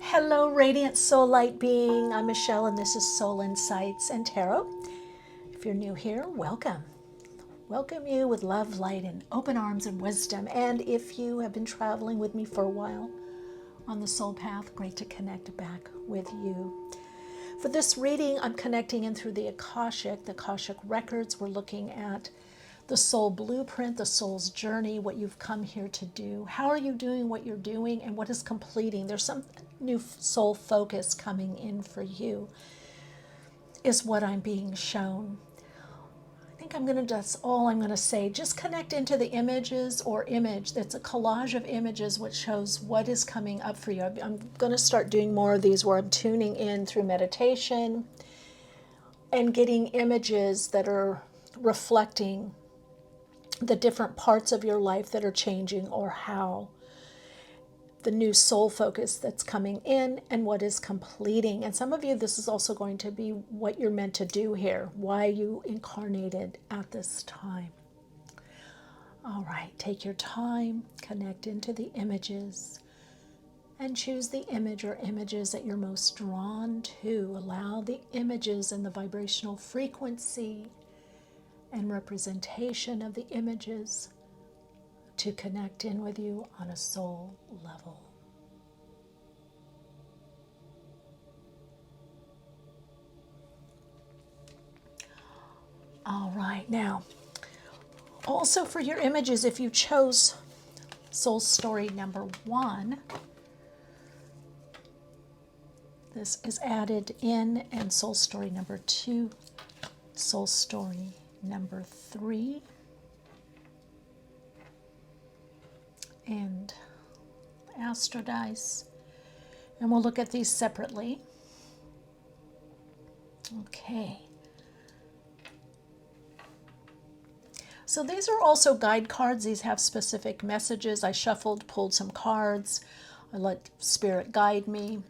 Hello, Radiant Soul Light Being. I'm Michele, and this is Soul Insights and Tarot. If you're new here, welcome. Welcome you with love, light, and open arms and wisdom. And if you have been traveling with me for a while on the soul path, great to connect back with you. For this reading, I'm connecting in through the Akashic records. We're looking at the soul blueprint, the soul's journey, what you've come here to do. How are you doing what you're doing, and what is completing? There's some new soul focus coming in for you, is what I'm being shown. I think that's all I'm going to say. Just connect into the images or image. That's a collage of images which shows what is coming up for you. I'm going to start doing more of these where I'm tuning in through meditation and getting images that are reflecting the different parts of your life that are changing, or how the new soul focus that's coming in and what is completing. And some of you, this is also going to be what you're meant to do here, why you incarnated at this time. All right, take your time, connect into the images, and choose the image or images that you're most drawn to. Allow the images and the vibrational frequency and representation of the images to connect in with you on a soul level. All right, now, also for your images, if you chose soul story number 1, this is added in, and soul story number 2, soul story number 3, and Astro Dice. And we'll look at these separately. Okay. So these are also guide cards. These have specific messages. I shuffled, pulled some cards. I let Spirit guide me.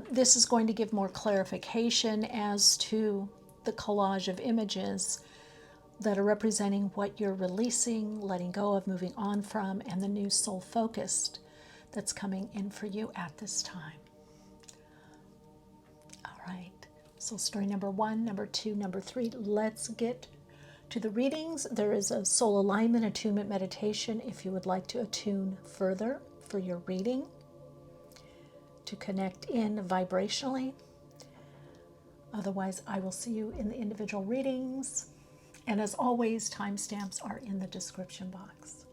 This is going to give more clarification as to the collage of images that are representing what you're releasing, letting go of, moving on from, and the new soul focused that's coming in for you at this time. All right, soul story number 1, number 2, number 3. Let's get to the readings. There is a soul alignment attunement meditation if you would like to attune further for your reading, to connect in vibrationally. Otherwise, I will see you in the individual readings. And as always, timestamps are in the description box.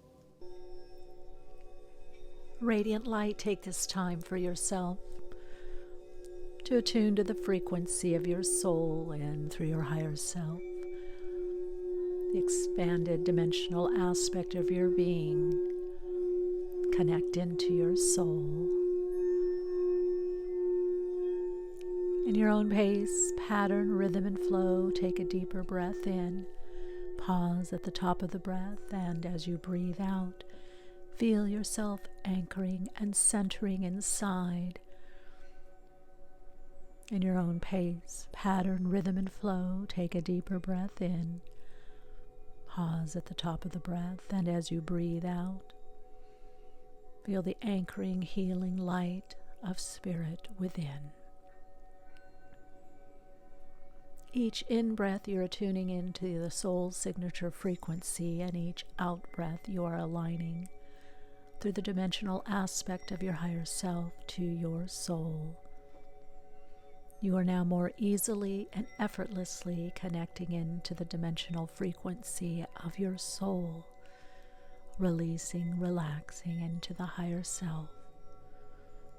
Radiant light, take this time for yourself to attune to the frequency of your soul and through your higher self, the expanded dimensional aspect of your being. Connect into your soul. In your own pace, pattern, rhythm, and flow, take a deeper breath in. Pause at the top of the breath, and as you breathe out, feel yourself anchoring and centering inside. In your own pace, pattern, rhythm, and flow, take a deeper breath in. Pause at the top of the breath, and as you breathe out, feel the anchoring, healing light of Spirit within. Each in-breath you're attuning into the soul's signature frequency, and each out-breath you are aligning through the dimensional aspect of your higher self to your soul. You are now more easily and effortlessly connecting into the dimensional frequency of your soul, releasing, relaxing into the higher self.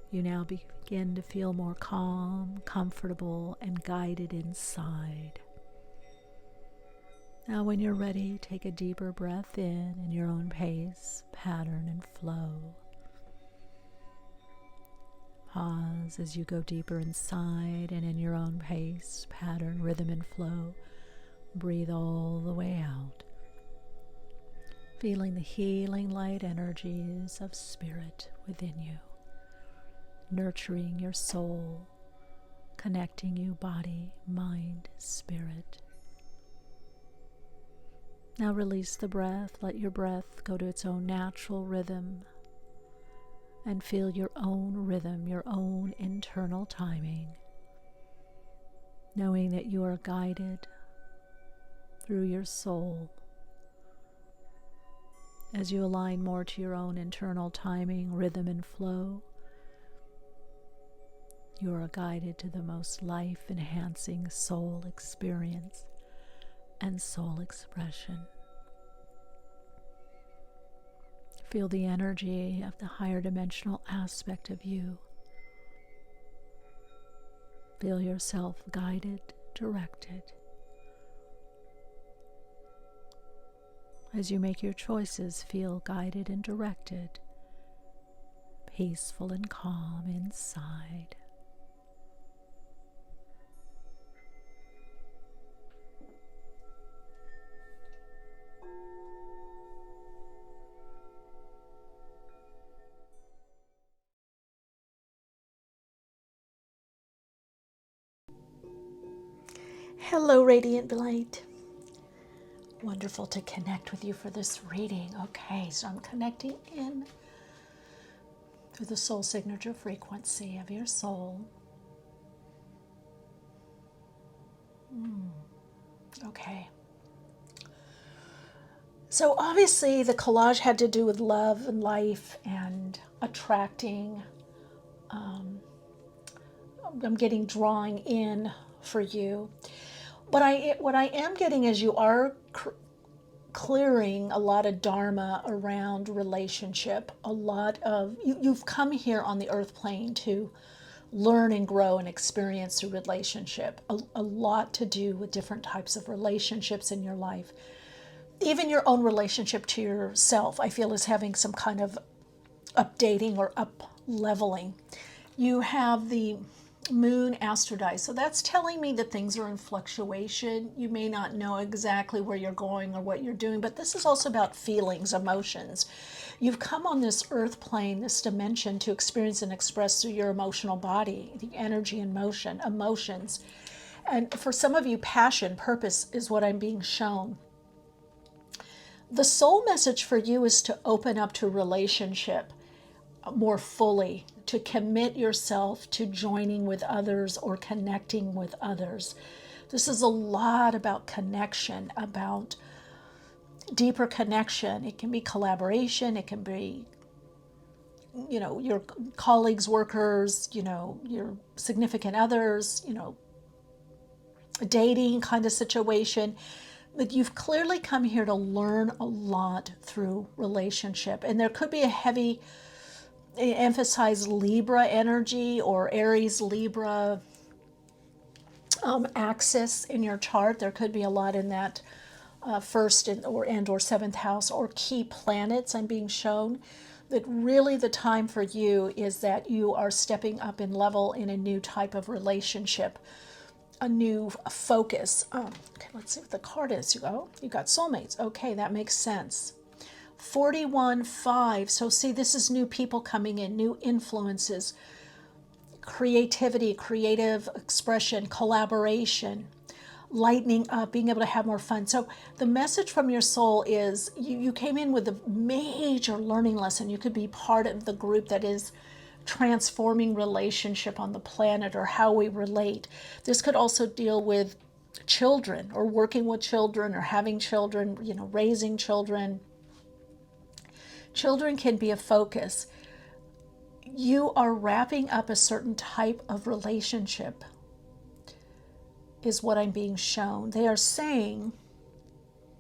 You now begin to feel more calm, comfortable, and guided inside. Now when you're ready, take a deeper breath in your own pace, pattern, and flow. Pause as you go deeper inside, and in your own pace, pattern, rhythm, and flow, breathe all the way out, feeling the healing light energies of Spirit within you, nurturing your soul, connecting you body, mind, spirit. Now release the breath. Let your breath go to its own natural rhythm and feel your own rhythm, your own internal timing, knowing that you are guided through your soul. As you align more to your own internal timing, rhythm, and flow, you are guided to the most life-enhancing soul experience and soul expression. Feel the energy of the higher dimensional aspect of you. Feel yourself guided, directed. As you make your choices, feel guided and directed, peaceful and calm inside. Hello, Radiant Light. Wonderful to connect with you for this reading. Okay, so I'm connecting in through the soul signature frequency of your soul. Okay. So obviously the collage had to do with love and life and attracting. I'm getting drawing in for you. But what I am getting is you are clearing a lot of dharma around relationship. A lot of you've come here on the earth plane to learn and grow and experience through relationship. A lot to do with different types of relationships in your life. Even your own relationship to yourself, I feel, is having some kind of updating or up leveling. You have the moon astrodice, so that's telling me that things are in fluctuation. You may not know exactly where you're going or what you're doing, but this is also about feelings, emotions. You've come on this earth plane, this dimension, to experience and express through your emotional body, the energy and motion, emotions. And for some of you, passion, purpose is what I'm being shown. The soul message for you is to open up to relationship more fully, to commit yourself to joining with others or connecting with others. This is a lot about connection, about deeper connection. It can be collaboration, it can be, your colleagues, workers, your significant others, dating kind of situation. But you've clearly come here to learn a lot through relationship. And there could be a heavy emphasize Libra energy or Aries Libra axis in your chart. There could be a lot in that first or seventh house or key planets I'm being shown. That really the time for you is that you are stepping up in level in a new type of relationship, a new focus. Okay, let's see what the card is. You got soulmates. Okay, that makes sense. 41-5. So see, this is new people coming in, new influences, creativity, creative expression, collaboration, lightening up, being able to have more fun. So the message from your soul is you came in with a major learning lesson. You could be part of the group that is transforming relationship on the planet or how we relate. This could also deal with children or working with children or having children, raising children. Children can be a focus. You are wrapping up a certain type of relationship, is what I'm being shown. They are saying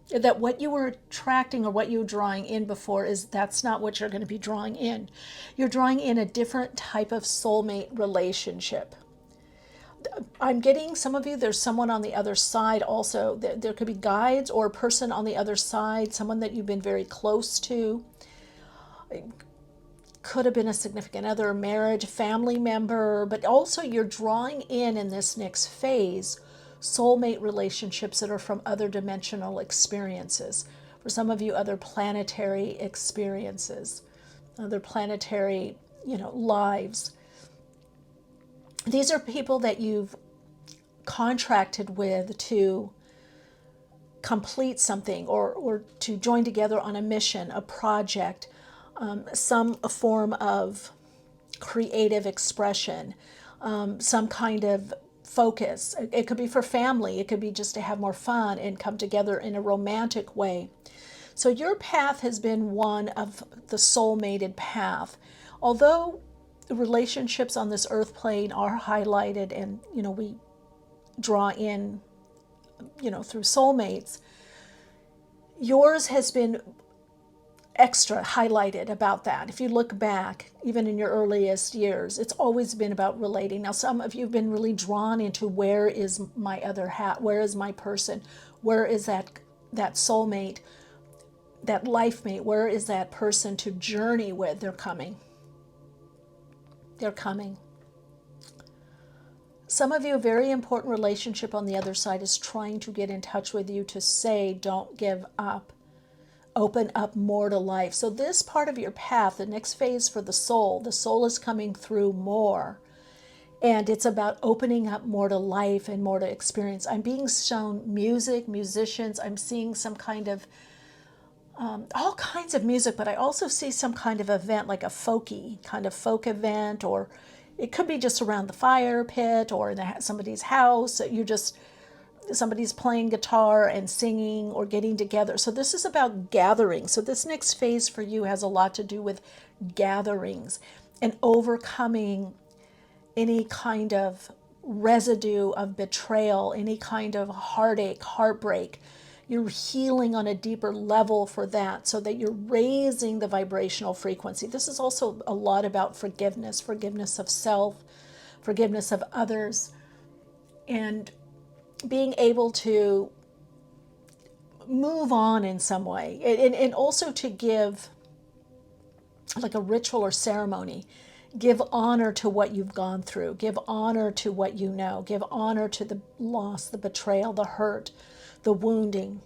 that what you were attracting or what you were drawing in before that's not what you're going to be drawing in. You're drawing in a different type of soulmate relationship. I'm getting some of you, there's someone on the other side also. There could be guides or a person on the other side, someone that you've been very close to. It could have been a significant other, marriage, family member, but also you're drawing in this next phase, soulmate relationships that are from other dimensional experiences. For some of you, other planetary experiences, other planetary, lives. These are people that you've contracted with to complete something or to join together on a mission, a project, some form of creative expression, some kind of focus. It could be for family. It could be just to have more fun and come together in a romantic way. So your path has been one of the soul-mated path. Although relationships on this earth plane are highlighted and, we draw in, through soulmates, yours has been extra highlighted about that. If you look back, even in your earliest years, it's always been about relating. Now, some of you have been really drawn into where is my other half, where is my person, where is that soulmate, that life mate, where is that person to journey with? They're coming. They're coming. Some of you, a very important relationship on the other side is trying to get in touch with you to say, don't give up. Open up more to life. So this part of your path, the next phase for the soul is coming through more. And it's about opening up more to life and more to experience. I'm being shown music, musicians. I'm seeing some kind of, all kinds of music, but I also see some kind of event, like a folky kind of folk event, or it could be just around the fire pit or in somebody's house. Somebody's playing guitar and singing or getting together. So this is about gathering. So this next phase for you has a lot to do with gatherings and overcoming any kind of residue of betrayal, any kind of heartache, heartbreak. You're healing on a deeper level for that, so that you're raising the vibrational frequency. This is also a lot about forgiveness of self, forgiveness of others, and being able to move on in some way, and also to give, like a ritual or ceremony, give honor to what you've gone through, give honor to what you know, give honor to the loss, the betrayal, the hurt, the wounding.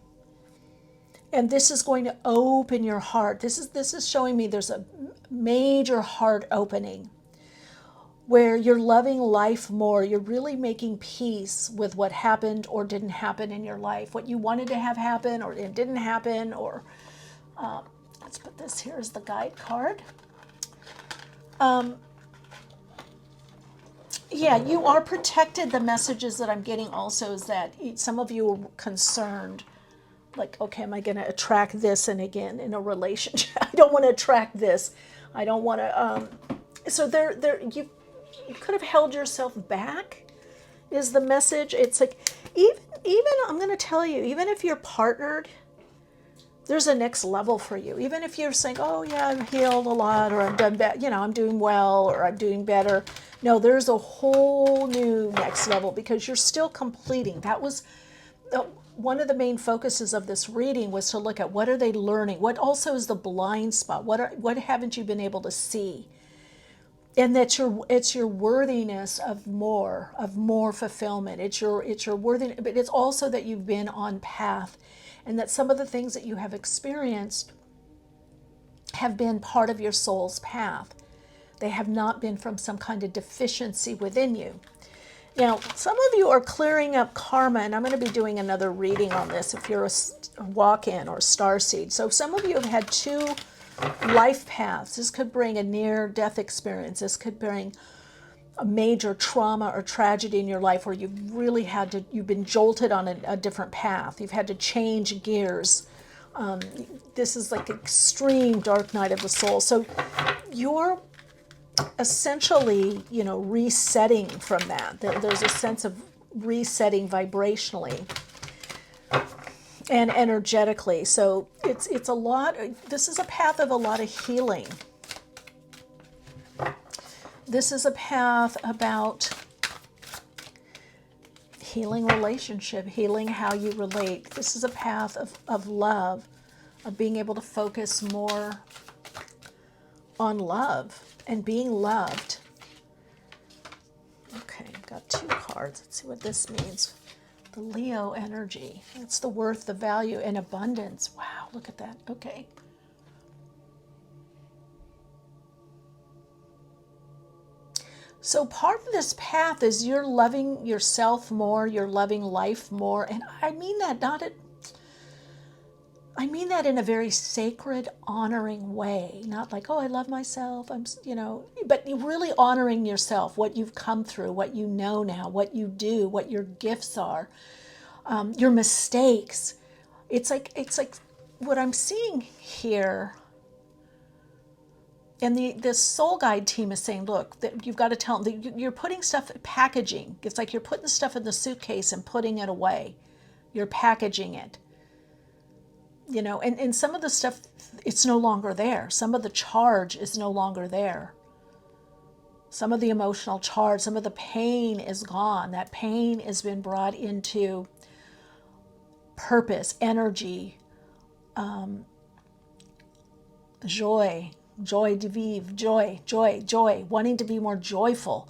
And this is going to open your heart. This is showing me there's a major heart opening, where you're loving life more. You're really making peace with what happened or didn't happen in your life, what you wanted to have happen or it didn't happen. Or let's put this here as the guide card. Yeah, you are protected. The messages that I'm getting also is that some of you are concerned, like, okay, am I going to attract this? And again, in a relationship, I don't want to attract this. I don't want to. So you could have held yourself back, is the message. It's like, even I'm going to tell you, even if you're partnered, there's a next level for you. Even if you're saying, oh yeah, I'm healed a lot, or I'm done bad, I'm doing well, or I'm doing better. No, there's a whole new next level, because you're still completing. That was one of the main focuses of this reading, was to look at what are they learning? What also is the blind spot? What haven't you been able to see? And that it's your worthiness of more fulfillment. It's your worthiness, but it's also that you've been on path, and that some of the things that you have experienced have been part of your soul's path. They have not been from some kind of deficiency within you. Now, some of you are clearing up karma, and I'm going to be doing another reading on this if you're a walk-in or starseed. So some of you have had two life paths. This could bring a near-death experience. This could bring a major trauma or tragedy in your life, where you've been jolted on a different path. You've had to change gears. This is like extreme dark night of the soul. So you're essentially, resetting from that. There's a sense of resetting vibrationally and energetically. So it's a lot. This is a path of a lot of healing. This is a path about healing relationship, healing how you relate. This is a path of love, of being able to focus more on love and being loved. Okay, I've got two cards. Let's see what this means. The Leo energy. It's the worth, the value, and abundance. Wow, look at that. Okay. So part of this path is you're loving yourself more, you're loving life more. And I mean that not I mean that in a very sacred, honoring way. Not like, oh, I love myself, but really honoring yourself, what you've come through, what you know now, what you do, what your gifts are, your mistakes. It's like what I'm seeing here. And the soul guide team is saying, look, that you've got to tell them that you're putting stuff, packaging. It's like you're putting stuff in the suitcase and putting it away. You're packaging it. And some of the stuff, it's no longer there. Some of the charge is no longer there. Some of the emotional charge, some of the pain is gone. That pain has been brought into purpose, energy, joy de vivre, joy, wanting to be more joyful,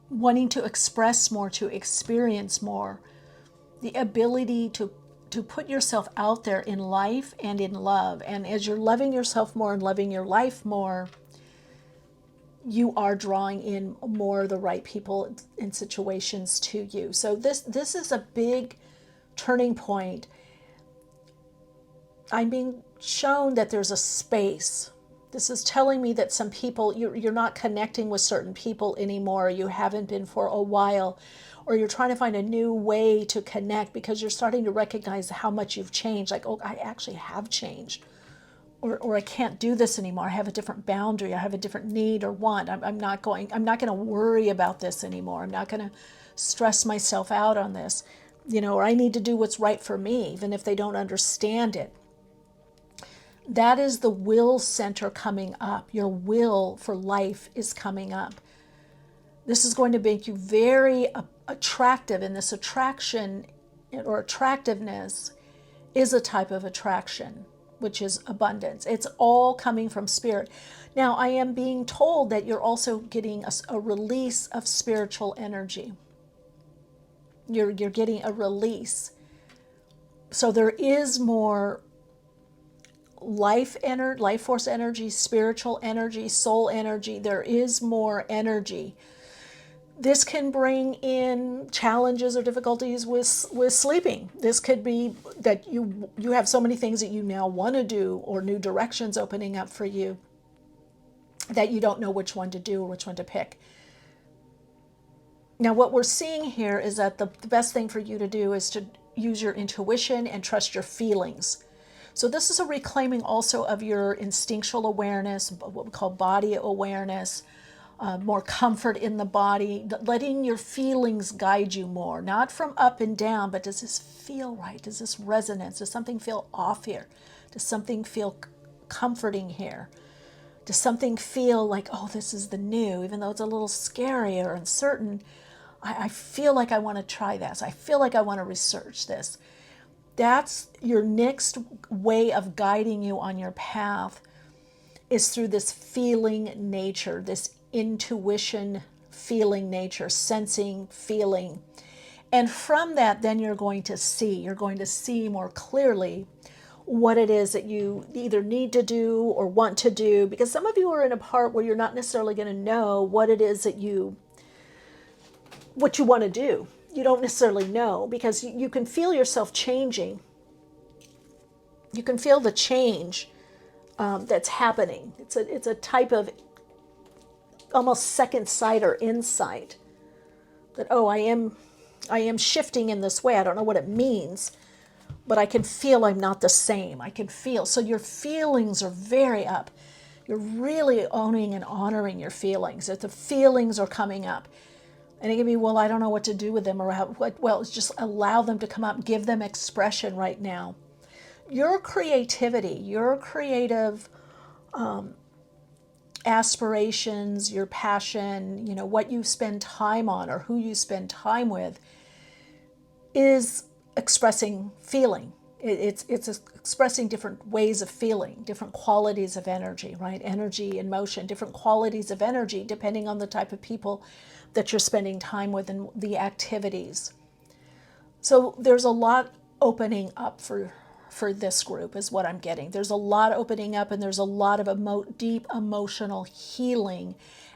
wanting to express more, to experience more, the ability to put yourself out there in life and in love. And as you're loving yourself more and loving your life more, you are drawing in more of the right people and situations to you. So this is a big turning point. I'm being shown that there's a space. This is telling me that some people, you're not connecting with certain people anymore. You haven't been for a while, or you're trying to find a new way to connect because you're starting to recognize how much you've changed. Like, oh, I actually have changed. Or I can't do this anymore. I have a different boundary. I have a different need or want. I'm not going to worry about this anymore. I'm not going to stress myself out on this. Or I need to do what's right for me, even if they don't understand it. That is the will center coming up. Your will for life is coming up. This is going to make you very attractive, and this attraction or attractiveness is a type of attraction, which is abundance. It's all coming from spirit. Now, I am being told that you're also getting a release of spiritual energy. You're getting a release. So there is more life force energy, spiritual energy, soul energy. There is more energy. This can bring in challenges or difficulties with sleeping. This could be that you have so many things that you now want to do, or new directions opening up for you, that you don't know which one to do or which one to pick. Now, what we're seeing here is that the best thing for you to do is to use your intuition and trust your feelings. So this is a reclaiming also of your instinctual awareness, what we call body awareness, more comfort in the body, letting your feelings guide you more, not from up and down, but does this feel right? Does this resonance? Does something feel off here? Does something feel comforting here? Does something feel like, oh, this is the new, even though it's a little scary or uncertain? I feel like I want to try this. I feel like I want to research this. That's your next way of guiding you on your path, is through this feeling nature, this intuition feeling nature, sensing, feeling. And from that, then you're going to see more clearly what it is that you either need to do or want to do, because some of you are in a part where you're not necessarily going to know what it is that what you want to do. You don't necessarily know, because you can feel yourself changing. You can feel the change that's happening. It's a type of almost second sight or insight that, oh, I am shifting in this way. I don't know what it means, but I can feel I'm not the same. I can feel. So your feelings are very up. You're really owning and honoring your feelings. That the feelings are coming up. And it can be, well, I don't know what to do with them, or well, it's just allow them to come up, give them expression right now. Your creativity, your creative aspirations, your passion, what you spend time on or who you spend time with, is expressing feeling. It's expressing different ways of feeling, different qualities of energy, right? Energy and motion, different qualities of energy depending on the type of people that you're spending time with and the activities. So there's a lot opening up for this group, is what I'm getting. There's a lot opening up, and there's a lot of deep emotional healing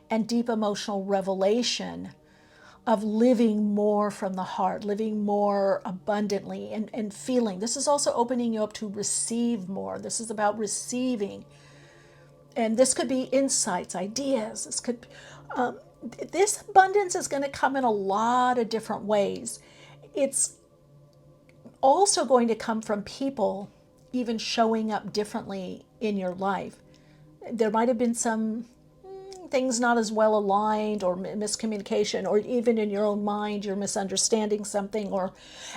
and deep emotional revelation of living more from the heart, living more abundantly and feeling. This is also opening you up to receive more. This is about receiving. And this could be insights, ideas. This abundance is going to come in a lot of different ways. It's also going to come from people even showing up differently in your life. There might have been some things not as well aligned, or miscommunication, or even in your own mind you're misunderstanding something,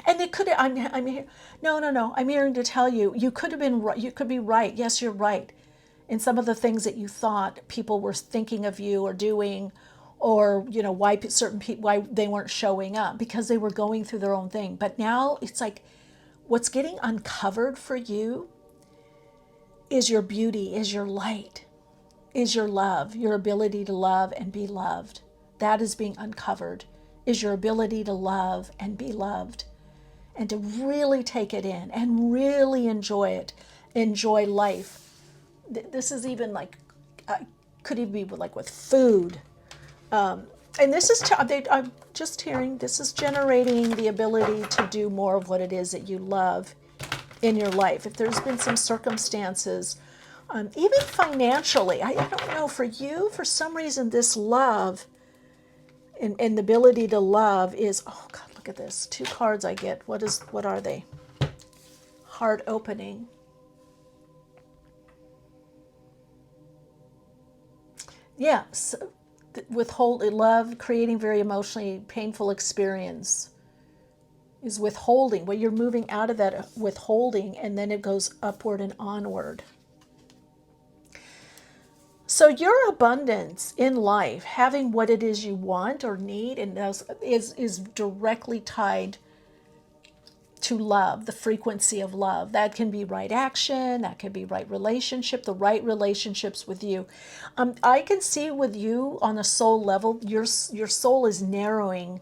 and it could, I'm here, no, I'm here to tell you, you could have been right, you could be right, yes, you're right in some of the things that you thought people were thinking of you or doing, or why certain people, why they weren't showing up, because they were going through their own thing. But now it's like what's getting uncovered for you is your beauty, is your light, is your love, your ability to love and be loved. That is being uncovered, is your ability to love and be loved, and to really take it in and really enjoy it, enjoy life. This is even like, could even be like with food. And this is, I'm just hearing, this is generating the ability to do more of what it is that you love in your life. If there's been some circumstances, even financially, I don't know, for you, for some reason, this love and the ability to love is, oh God, look at this. 2 cards I get. What are they? Heart opening. Yeah, so love, creating very emotionally painful experience is withholding. Well, you're moving out of that withholding, and then it goes upward and onward. So your abundance in life, having what it is you want or need, and is directly tied to love, the frequency of love. That can be right action, that can be right relationship, the right relationships with you. I can see with you on a soul level, your soul is narrowing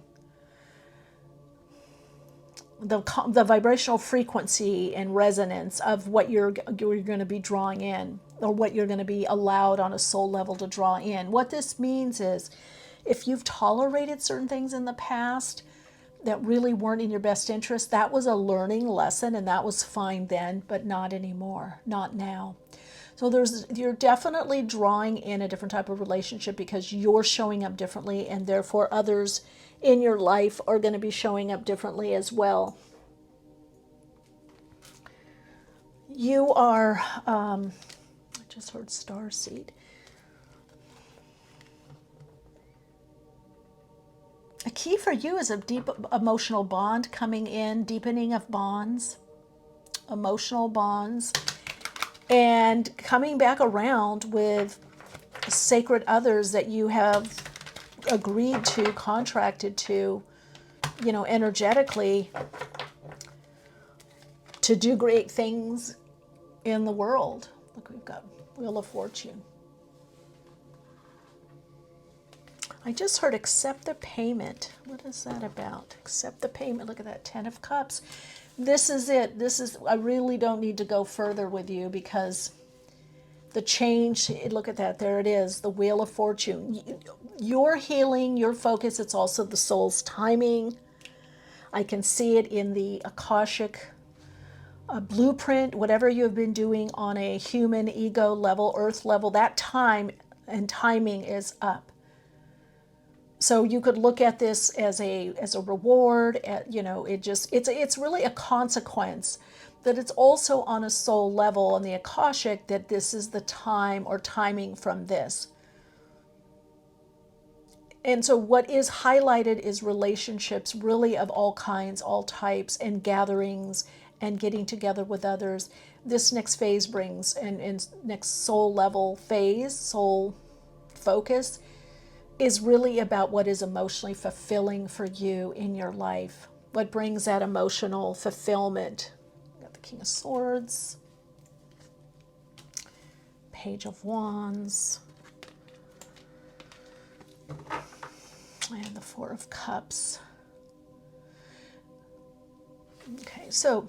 the vibrational frequency and resonance of what you're going to be drawing in, or what you're going to be allowed on a soul level to draw in. What this means is, if you've tolerated certain things in the past that really weren't in your best interest, that was a learning lesson, and that was fine then, but not anymore, not now. So you're definitely drawing in a different type of relationship because you're showing up differently, and therefore others in your life are going to be showing up differently as well. You are, I just heard starseed. A key for you is a deep emotional bond coming in, deepening of bonds, emotional bonds, and coming back around with sacred others that you have agreed to, contracted to, energetically, to do great things in the world. Look, we've got Wheel of Fortune. I just heard accept the payment. What is that about? Accept the payment. Look at that, 10 of Cups. This is it. I really don't need to go further with you, because the change, look at that, there it is, the Wheel of Fortune. Your healing, your focus, it's also the soul's timing. I can see it in the Akashic blueprint, whatever you have been doing on a human ego level, earth level, that time and timing is up. So you could look at this as a reward, it's really a consequence, that it's also on a soul level on the Akashic, that this is the time or timing from this. And so what is highlighted is relationships really of all kinds, all types, and gatherings and getting together with others. This next phase brings, and next soul level phase, soul focus, is really about what is emotionally fulfilling for you in your life. What brings that emotional fulfillment. Got the King of Swords, Page of Wands, and the Four of Cups. Okay, so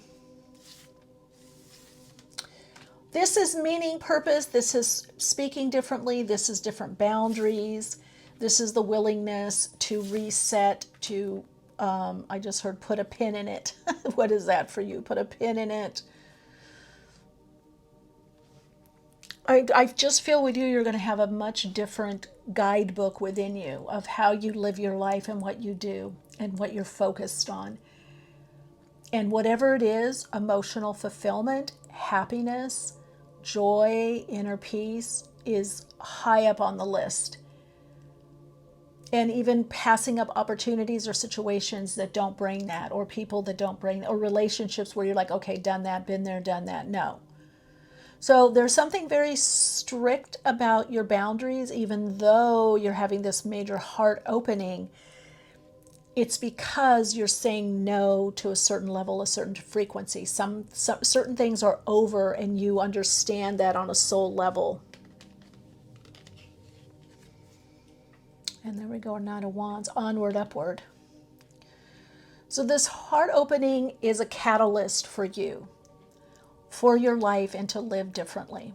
this is meaning, purpose, this is speaking differently, this is different boundaries, This is the willingness to reset, to, I just heard put a pin in it. What is that for you? Put a pin in it. I just feel with you, you're going to have a much different guidebook within you of how you live your life and what you do and what you're focused on. And whatever it is, emotional fulfillment, happiness, joy, inner peace is high up on the list. And even passing up opportunities or situations that don't bring that, or people that don't bring, or relationships where you're like, okay, done that, been there, done that. No. So there's something very strict about your boundaries, even though you're having this major heart opening. It's because you're saying no to a certain level, a certain frequency. Some certain things are over, and you understand that on a soul level. And there we go, Knight of Wands, onward, upward. So this heart opening is a catalyst for you, for your life, and to live differently.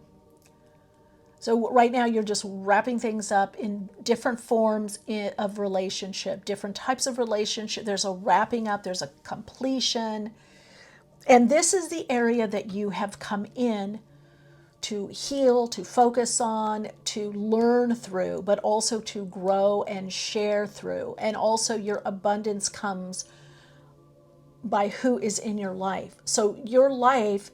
So right now you're just wrapping things up in different forms of relationship, different types of relationship. There's a wrapping up, there's a completion. And this is the area that you have come in to heal, to focus on, to learn through, but also to grow and share through. And also your abundance comes by who is in your life. So your life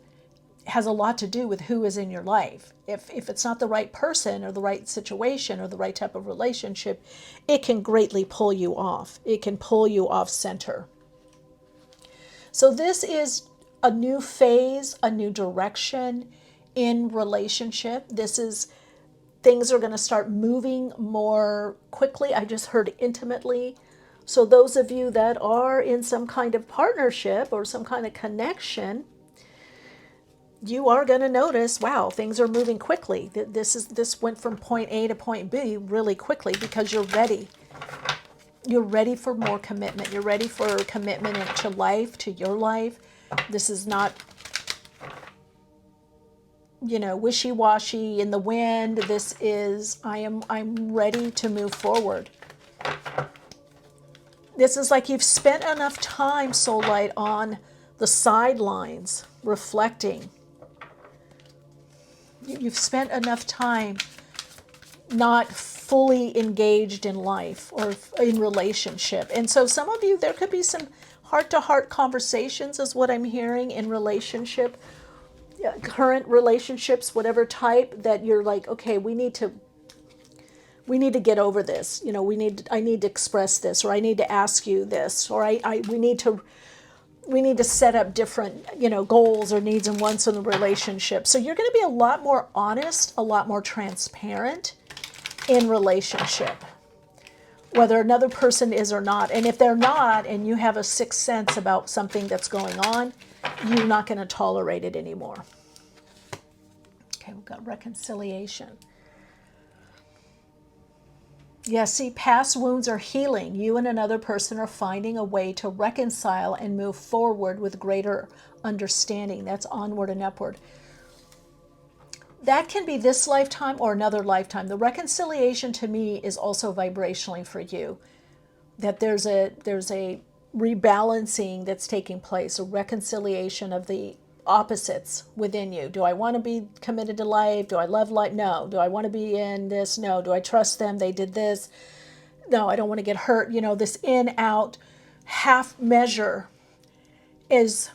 has a lot to do with who is in your life. If it's not the right person or the right situation or the right type of relationship, it can greatly pull you off. It can pull you off center. So this is a new phase, a new direction in relationship. This is, things are going to start moving more quickly. I just heard intimately. So those of you that are in some kind of partnership or some kind of connection, you are going to notice, wow, things are moving quickly. This went from point A to point B really quickly because you're ready. You're ready for more commitment. You're ready for commitment to life, to your life. This is not, wishy-washy in the wind. This is, I'm ready to move forward. This is like you've spent enough time, Soul Light, on the sidelines, reflecting. You've spent enough time not fully engaged in life or in relationship. And so some of you, there could be some heart-to-heart conversations is what I'm hearing in relationship, current relationships, whatever type, that you're like, okay, we need to get over this. I need to express this, or I need to ask you this, or we need to set up different, goals or needs and wants in the relationship. So you're going to be a lot more honest, a lot more transparent in relationship, whether another person is or not. And if they're not, and you have a sixth sense about something that's going on, you're not going to tolerate it anymore. Okay, we've got reconciliation. Yeah, see, past wounds are healing. You and another person are finding a way to reconcile and move forward with greater understanding. That's onward and upward. That can be this lifetime or another lifetime. The reconciliation to me is also vibrationally for you. That there's a rebalancing that's taking place, a reconciliation of the opposites within you. Do I want to be committed to life? Do I love life? No. Do I want to be in this? No. Do I trust them? They did this. No, I don't want to get hurt. This in, out, half measure is,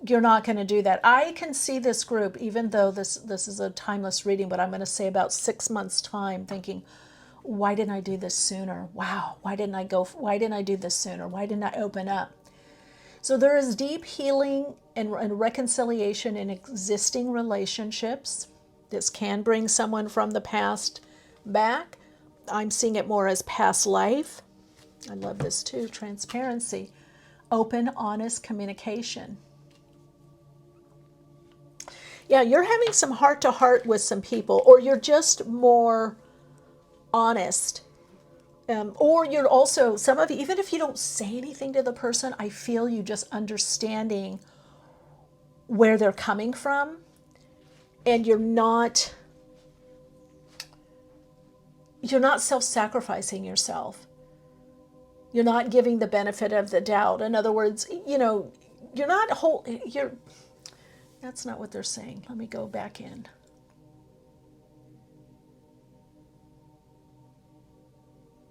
you're not going to do that. I can see this group, even though this is a timeless reading, but I'm going to say about 6 months' time, thinking, why didn't I do this sooner? Wow, why didn't I do this sooner? Why didn't I open up? So there is deep healing and reconciliation in existing relationships. This can bring someone from the past back. I'm seeing it more as past life. I love this too, transparency. Open, honest communication. Yeah, you're having some heart-to-heart with some people, or you're just more honest. Or you're also, some of you, even if you don't say anything to the person, I feel you just understanding where they're coming from, and you're not you're not self-sacrificing yourself. You're not giving the benefit of the doubt. In other words, you know, you're not that's not what they're saying. Let me go back in.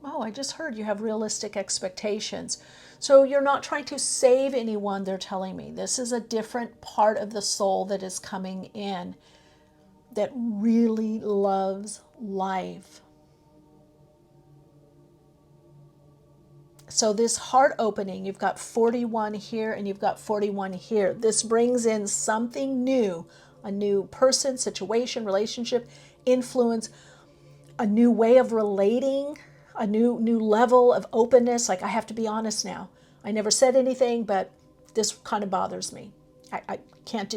Oh, I just heard you have realistic expectations. So you're not trying to save anyone, they're telling me. This is a different part of the soul that is coming in that really loves life. So this heart opening, you've got 41 here and you've got 41 here. This brings in something new, a new person, situation, relationship, influence, a new way of relating, a new level of openness. Like, I have to be honest now. I never said anything, but this kind of bothers me. I can't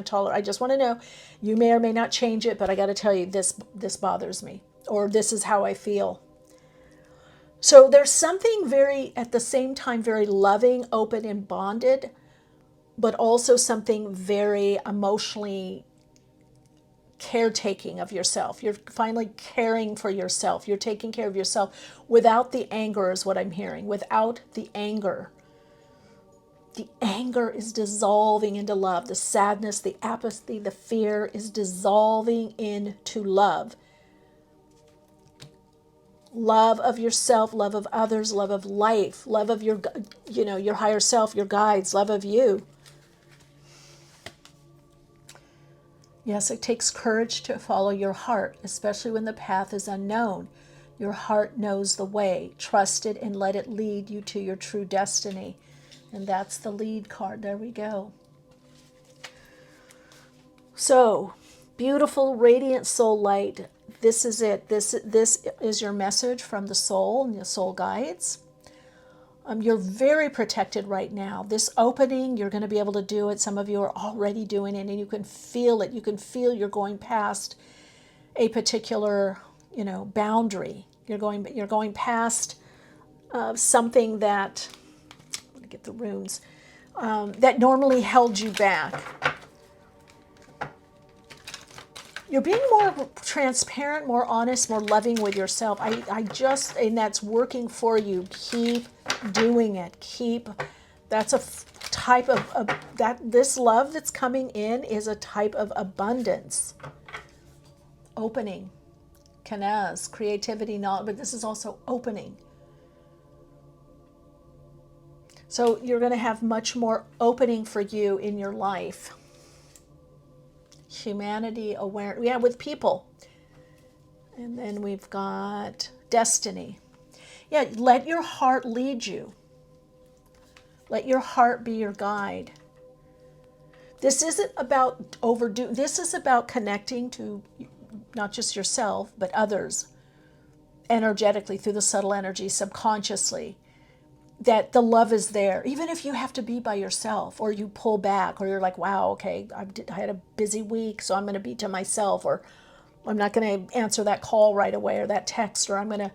tolerate. I just want to know. You may or may not change it, but I got to tell you, this bothers me, or this is how I feel. So there's something very, at the same time, very loving, open, and bonded, but also something very emotionally caretaking of yourself. You're finally caring for yourself. You're taking care of yourself without the anger, is what I'm hearing. Without the anger. The anger is dissolving into love. The sadness, the apathy, the fear is dissolving into love. Love of yourself, love of others, love of life, love of your higher self, your guides, love of you. Yes, it takes courage to follow your heart, especially when the path is unknown. Your heart knows the way. Trust it and let it lead you to your true destiny. And that's the lead card. There we go. So, beautiful, radiant soul light. This is it. This is your message from the soul and the soul guides. You're very protected right now. This opening, you're going to be able to do it. Some of you are already doing it, and you can feel it. You can feel you're going past a particular, boundary. You're going past something that, I'm going to get the runes, that normally held you back. You're being more transparent, more honest, more loving with yourself. And that's working for you. Keep doing it. That's a type of this love that's coming in is a type of abundance. Opening, kanaz, creativity, knowledge, but this is also opening. So you're going to have much more opening for you in your life. Humanity, awareness, with people. And then we've got destiny. Yeah, let your heart lead you. Let your heart be your guide. This isn't about this is about connecting to not just yourself, but others energetically through the subtle energy, subconsciously. That the love is there, even if you have to be by yourself, or you pull back, or you're like, wow, okay, I had a busy week, so I'm going to be to myself, or I'm not going to answer that call right away, or that text, or I'm going to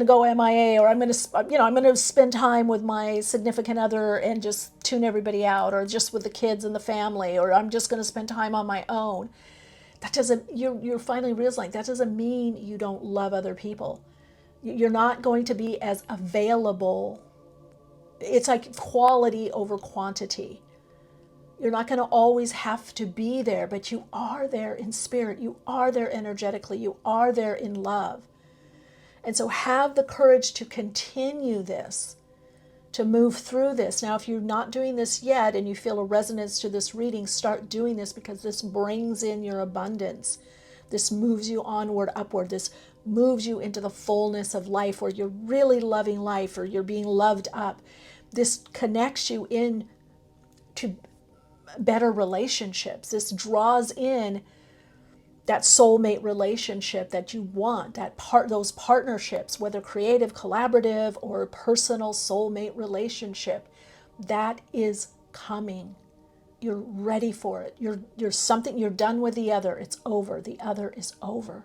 go MIA, or I'm going to spend time with my significant other and just tune everybody out, or just with the kids and the family, or I'm just going to spend time on my own. That doesn't. You're finally realizing that doesn't mean you don't love other people. You're not going to be as available. It's like quality over quantity. You're not going to always have to be there, but you are there in spirit. You are there energetically. You are there in love. And so have the courage to continue this, to move through this. Now, if you're not doing this yet and you feel a resonance to this reading, start doing this, because this brings in your abundance. This moves you onward, upward. This moves you into the fullness of life, where you're really loving life, or you're being loved up. This connects you in to better relationships. This draws in that soulmate relationship that you want, those partnerships, whether creative, collaborative, or personal soulmate relationship. That is coming. You're ready for it. You're done with the other. It's over. The other is over.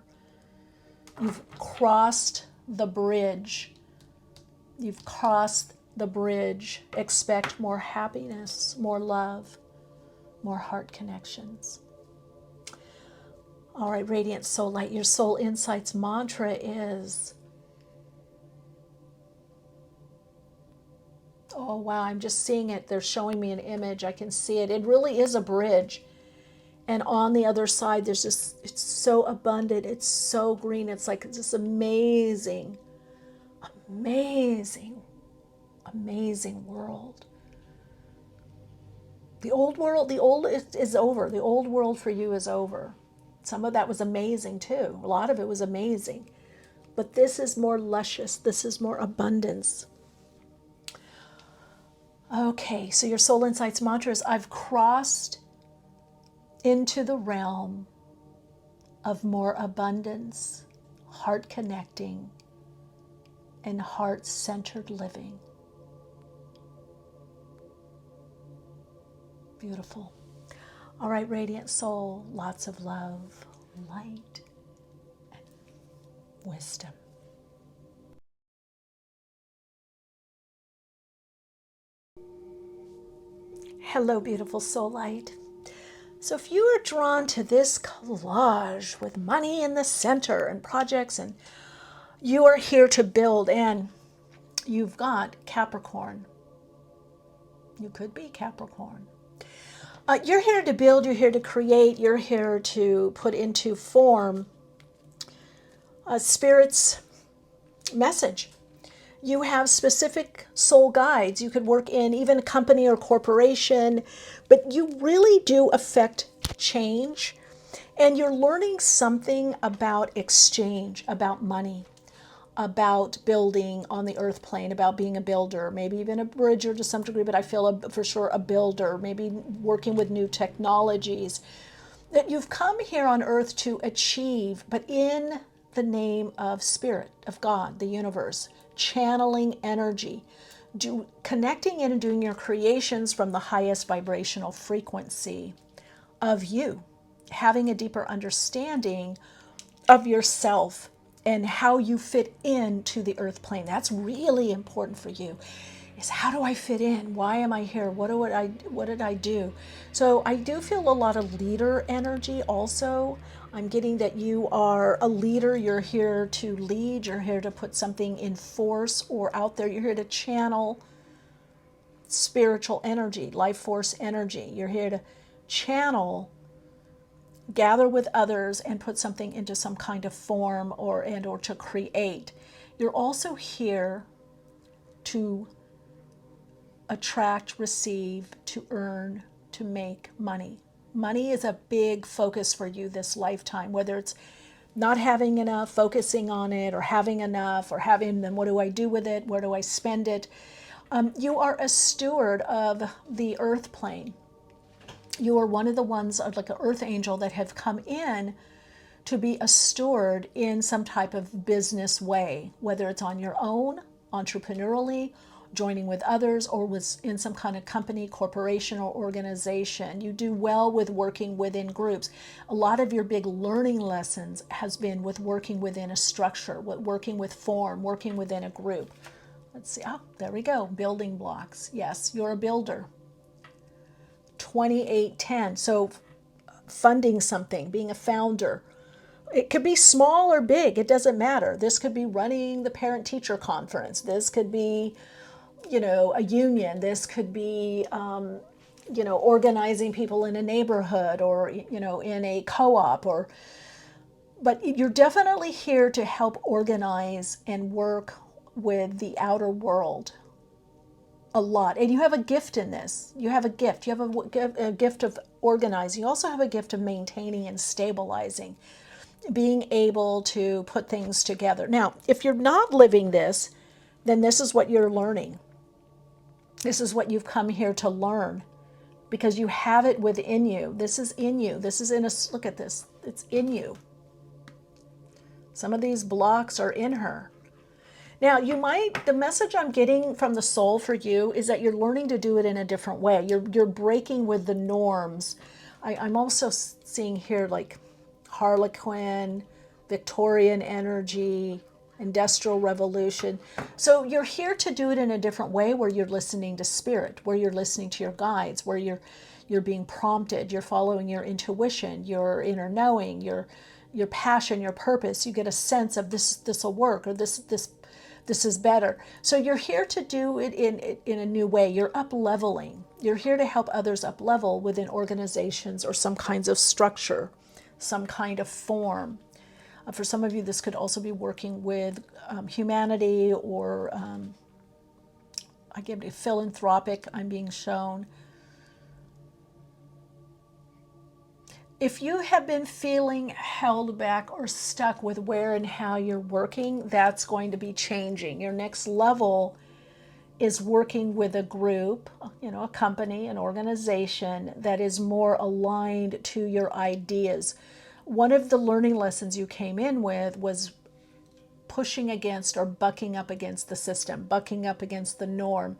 You've crossed the bridge. You've crossed the bridge. Expect more happiness, more love, more heart connections. All right, Radiant Soul Light, your Soul Insights mantra is, oh wow, I'm just seeing it. They're showing me an image. I can see it. It really is a bridge. And on the other side, there's just, it's so abundant. It's so green. It's like this amazing, amazing, amazing world. The old world, the old is over. The old world for you is over. Some of that was amazing too. A lot of it was amazing. But this is more luscious. This is more abundance. Okay, so your Soul Insights mantra is, I've crossed into the realm of more abundance, heart connecting, and heart-centered living. Beautiful. All right, Radiant Soul, lots of love, light, and wisdom. Hello, beautiful soul light. So if you are drawn to this collage with money in the center and projects, and you are here to build, and you've got Capricorn. You could be Capricorn. You're here to build, you're here to create, you're here to put into form Spirit's message. You have specific soul guides. You could work in even a company or corporation, but you really do affect change. And you're learning something about exchange, about money, about building on the earth plane, about being a builder, maybe even a bridger to some degree, but I feel for sure a builder, maybe working with new technologies. That you've come here on earth to achieve, but in the name of Spirit, of God, the universe, channeling energy, connecting in and doing your creations from the highest vibrational frequency of you, having a deeper understanding of yourself and how you fit into the earth plane. That's really important for you, is how do I fit in? Why am I here? What did I do? So I do feel a lot of leader energy also. I'm getting that you are a leader. You're here to lead. You're here to put something in force or out there. You're here to channel spiritual energy, life force energy. You're here to channel, gather with others and put something into some kind of form or to create. You're also here to attract, receive, to earn, to make money. Money is a big focus for you this lifetime, whether it's not having enough, focusing on it, or having enough, or having, then what do I do with it? Where do I spend it? You are a steward of the earth plane. You are one of the ones, like an earth angel, that have come in to be a steward in some type of business way, whether it's on your own, entrepreneurially, joining with others, or was in some kind of company, corporation, or organization. You do well with working within groups. A lot of your big learning lessons has been with working within a structure, working with form, working within a group. Let's see, oh, there we go, building blocks. Yes, you're a builder. 2810, so funding something, being a founder. It could be small or big, it doesn't matter. This could be running the parent-teacher conference. This could be, a union. This could be, organizing people in a neighborhood or, in a co-op but you're definitely here to help organize and work with the outer world a lot. And you have a gift in this. You have a gift. You have a gift of organizing. You also have a gift of maintaining and stabilizing, being able to put things together. Now, if you're not living this, then this is what you're learning. This is what you've come here to learn, because you have it within you. This is in you. This is in us. Look at this. It's in you. Some of these blocks are in her. Now, the message I'm getting from the soul for you is that you're learning to do it in a different way. You're breaking with the norms. I'm also seeing here like Harlequin, Victorian energy, Industrial Revolution. So you're here to do it in a different way, where you're listening to Spirit, where you're listening to your guides, where you're being prompted, you're following your intuition, your inner knowing, your passion, your purpose. You get a sense of this will work, or this is better. So you're here to do it in a new way. You're up leveling. You're here to help others up level within organizations or some kinds of structure, some kind of form. For some of you, this could also be working with humanity, or I give it philanthropic, I'm being shown. If you have been feeling held back or stuck with where and how you're working, that's going to be changing. Your next level is working with a group, a company, an organization that is more aligned to your ideas. One of the learning lessons you came in with was pushing against or bucking up against the system, bucking up against the norm.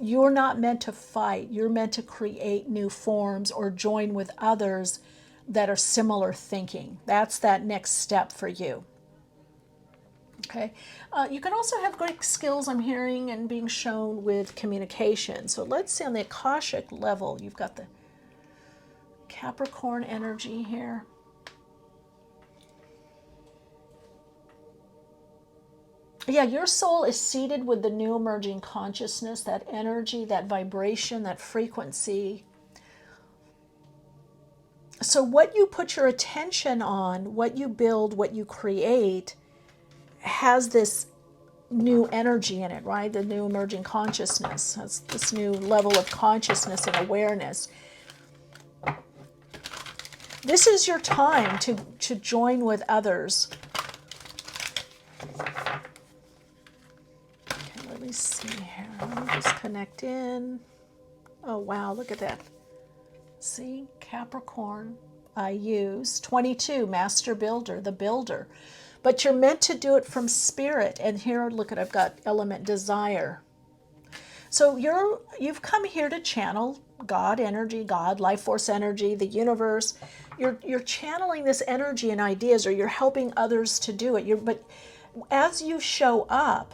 You're not meant to fight. You're meant to create new forms or join with others that are similar thinking. That's that next step for you. Okay. You can also have great skills, I'm hearing, and being shown with communication. So let's see on the Akashic level, you've got the Capricorn energy here. Yeah, your soul is seated with the new emerging consciousness, that energy, that vibration, that frequency. So what you put your attention on, what you build, what you create, has this new energy in it, right? The new emerging consciousness has this new level of consciousness and awareness. This is your time to join with others. Okay, let me see here. Let me just connect in. Oh, wow, look at that. See, Capricorn, I use 22, Master Builder, the builder. But you're meant to do it from spirit. And here, look at, I've got element desire. So you've come here to channel God energy, God, life force energy, the universe. You're channeling this energy and ideas, or you're helping others to do it. But as you show up,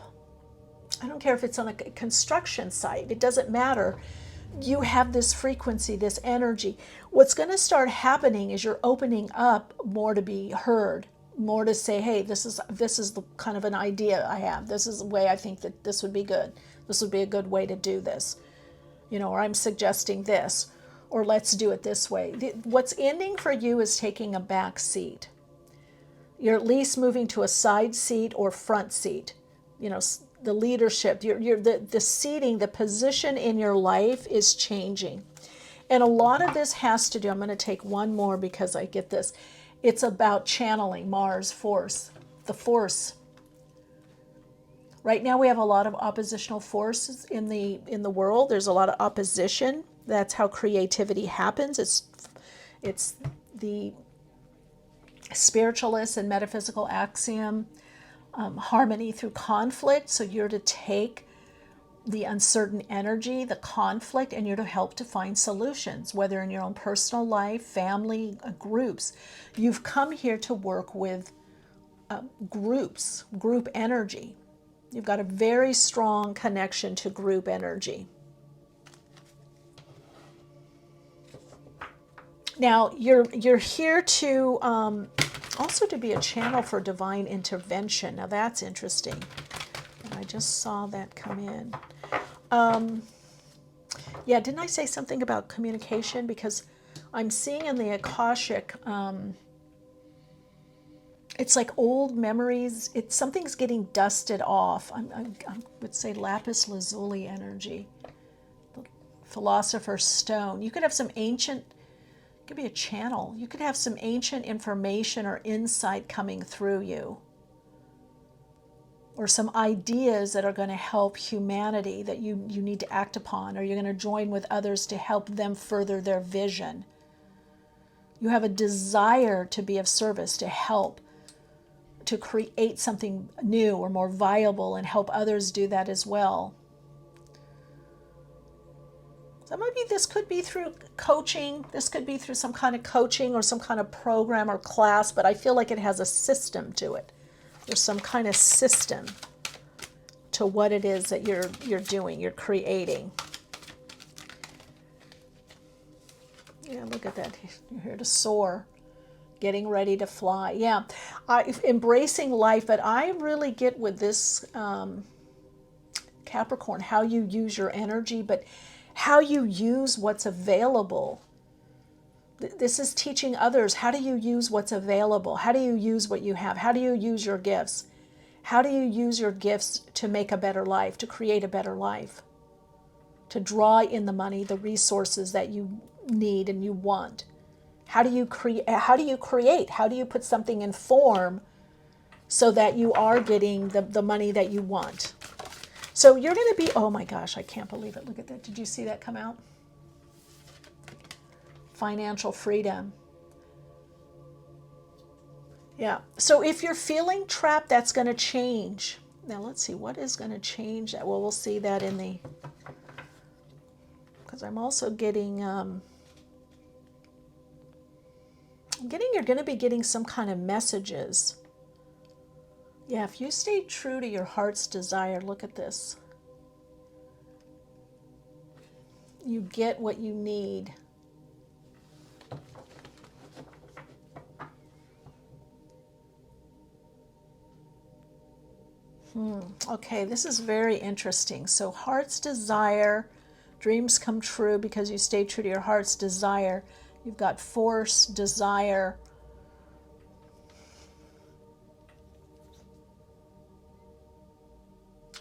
I don't care if it's on a construction site, it doesn't matter. You have this frequency, this energy. What's going to start happening is you're opening up more to be heard, more to say, hey, this is the kind of an idea I have. This is the way I think that this would be good. This would be a good way to do this. Or I'm suggesting this, or let's do it this way. What's ending for you is taking a back seat. You're at least moving to a side seat or front seat. The leadership, the seating, the position in your life is changing. And a lot of this has to do, I'm going to take one more because I get this. It's about channeling Mars force, the force. Right now we have a lot of oppositional forces in the world. There's a lot of opposition. That's how creativity happens. It's the spiritualist and metaphysical axiom, harmony through conflict. So you're to take the uncertain energy, the conflict, and you're to help to find solutions, whether in your own personal life, family, groups. You've come here to work with groups, group energy. You've got a very strong connection to group energy. Now, you're here to also to be a channel for divine intervention. Now, that's interesting. And I just saw that come in. Yeah, didn't I say something about communication? Because I'm seeing in the Akashic, it's like old memories. Something's getting dusted off. I would say lapis lazuli energy, the philosopher's stone. You could have some ancient, it could be a channel. You could have some ancient information or insight coming through you, or some ideas that are going to help humanity that you need to act upon, or you're going to join with others to help them further their vision. You have a desire to be of service, to help, to create something new or more viable and help others do that as well. So maybe this could be through coaching. This could be through some kind of coaching or some kind of program or class, but I feel like it has a system to it. There's some kind of system to what it is that you're doing, you're creating. look at that. You're here to soar, getting ready to fly. Yeah, embracing life. But I really get with this Capricorn, how you use your energy, but how you use what's available. This is teaching others, how do you use what's available? How do you use what you have? How do you use your gifts? How do you use your gifts to make a better life, to create a better life, to draw in the money, the resources that you need and you want? How do you create? How do you put something in form so that you are getting the money that you want? So you're going to be, oh my gosh, I can't believe it. Look at that. Did you see that come out? Financial freedom. Yeah. So if you're feeling trapped, that's going to change. Now let's see, what is going to change that? Well, we'll see that in the, because I'm also getting, you're going to be getting some kind of messages. Yeah, if you stay true to your heart's desire, look at this. You get what you need. Okay, this is very interesting. So heart's desire, dreams come true because you stay true to your heart's desire. You've got force, desire.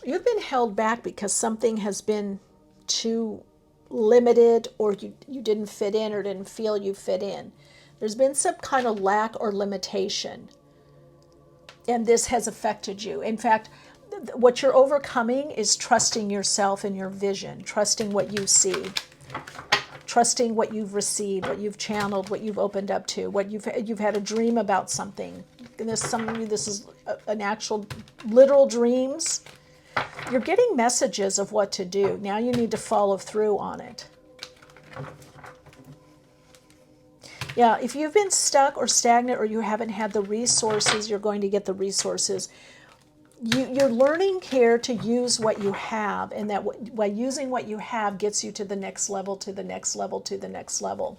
You've been held back because something has been too limited, or you didn't fit in or didn't feel you fit in. There's been some kind of lack or limitation, and this has affected you. In fact, what you're overcoming is trusting yourself and your vision, trusting what you see, trusting what you've received, what you've channeled, what you've opened up to, what you've had a dream about something. And this is an actual literal dreams. You're getting messages of what to do. Now you need to follow through on it. Yeah, if you've been stuck or stagnant or you haven't had the resources, you're going to get the resources. You're learning here to use what you have, and that by using what you have gets you to the next level, to the next level, to the next level.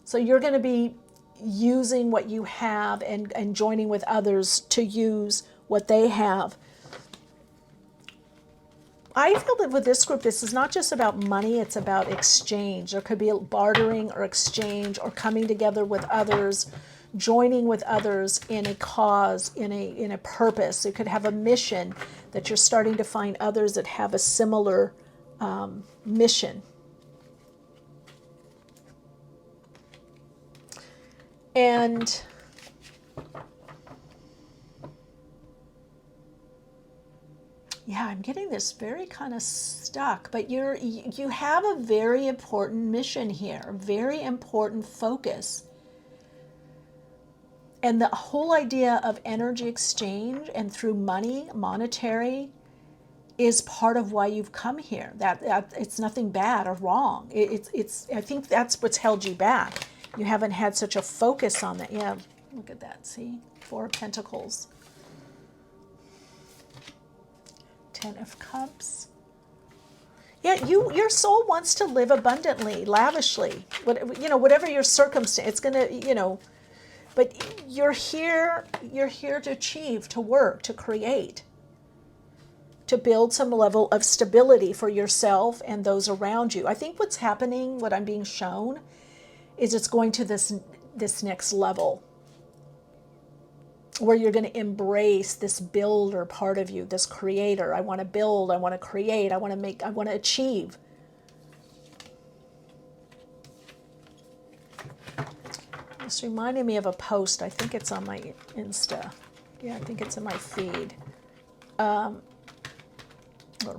So you're going to be using what you have and joining with others to use what they have. I feel that with this group, this is not just about money, it's about exchange. There could be bartering or exchange or coming together with others, joining with others in a cause, in a purpose. You could have a mission that you're starting to find others that have a similar mission. And yeah, I'm getting this very kind of stuck, but you have a very important mission here, a very important focus. And the whole idea of energy exchange and through money, monetary, is part of why you've come here. That it's nothing bad or wrong. It's I think that's what's held you back. You haven't had such a focus on that. Yeah, look at that. See, 4 of Pentacles. 10 of Cups. Yeah, your soul wants to live abundantly, lavishly. Whatever your circumstance, it's gonna, but you're here to achieve, to work, to create, to build some level of stability for yourself and those around you. I think what's happening, what I'm being shown, is it's going to this next level, where you're going to embrace this builder part of you, this creator. I want to build, I want to create, I want to make, I want to achieve. This reminded me of a post. I think it's on my Insta. Yeah, I think it's in my feed. Or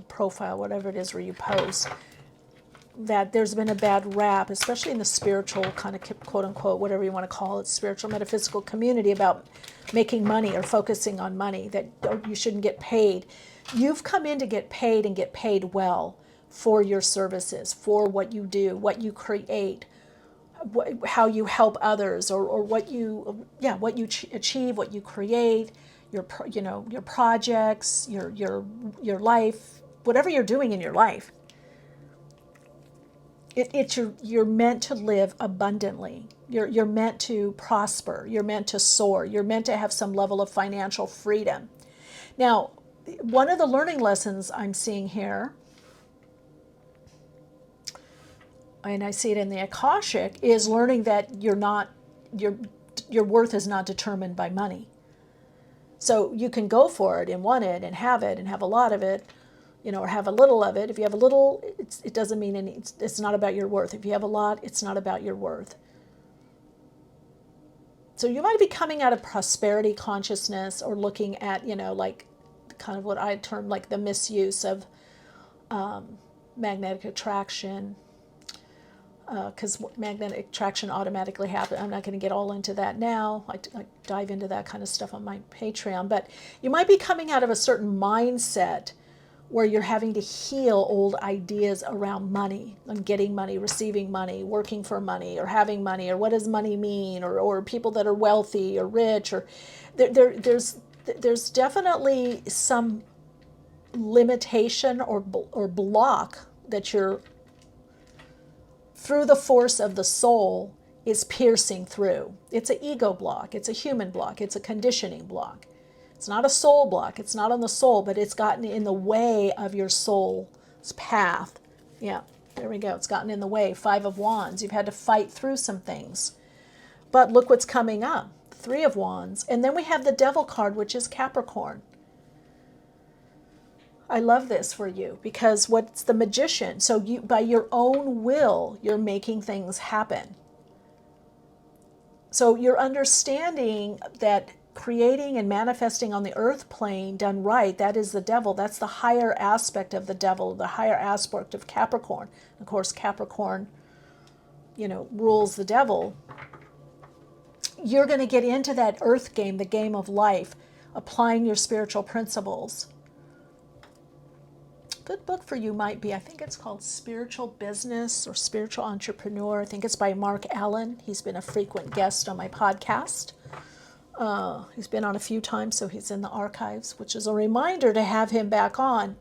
profile, whatever it is where you post. That there's been a bad rap, especially in the spiritual kind of quote unquote, whatever you want to call it, spiritual metaphysical community, about making money or focusing on money, that you shouldn't get paid. You've come in to get paid, and get paid well for your services, for what you do, what you create, how you help others, or what you achieve, what you create, your projects, your life, whatever you're doing in your life. You're meant to live abundantly. You're meant to prosper. You're meant to soar. You're meant to have some level of financial freedom. Now, one of the learning lessons I'm seeing here, and I see it in the Akashic, is learning that your worth is not determined by money. So you can go for it and want it and have a lot of it, or have a little of it. If you have a little, it doesn't mean it's not about your worth. If you have a lot, it's not about your worth. So you might be coming out of prosperity consciousness, or looking at, like kind of what I term like the misuse of magnetic attraction, because magnetic attraction automatically happens. I'm not going to get all into that now. I dive into that kind of stuff on my Patreon. But you might be coming out of a certain mindset where you're having to heal old ideas around money, and getting money, receiving money, working for money, or having money, or what does money mean, or people that are wealthy or rich, or there's definitely some limitation or block that you're, through the force of the soul, is piercing through. It's an ego block, it's a human block, it's a conditioning block. It's not a soul block, it's not on the soul, but it's gotten in the way of your soul's path. Yeah, there we go, it's gotten in the way. 5 of Wands, you've had to fight through some things. But look what's coming up, 3 of Wands. And then we have the Devil card, which is Capricorn. I love this for you, because what's the Magician? So you, by your own will, you're making things happen. So you're understanding that creating and manifesting on the earth plane done right, that is the devil. That's the higher aspect of the devil, the higher aspect of Capricorn. Of course, Capricorn, rules the devil. You're going to get into that earth game, the game of life, applying your spiritual principles. Good book for you might be, I think it's called Spiritual Business or Spiritual Entrepreneur. I think it's by Mark Allen. He's been a frequent guest on my podcast. He's been on a few times, so he's in the archives, which is a reminder to have him back on.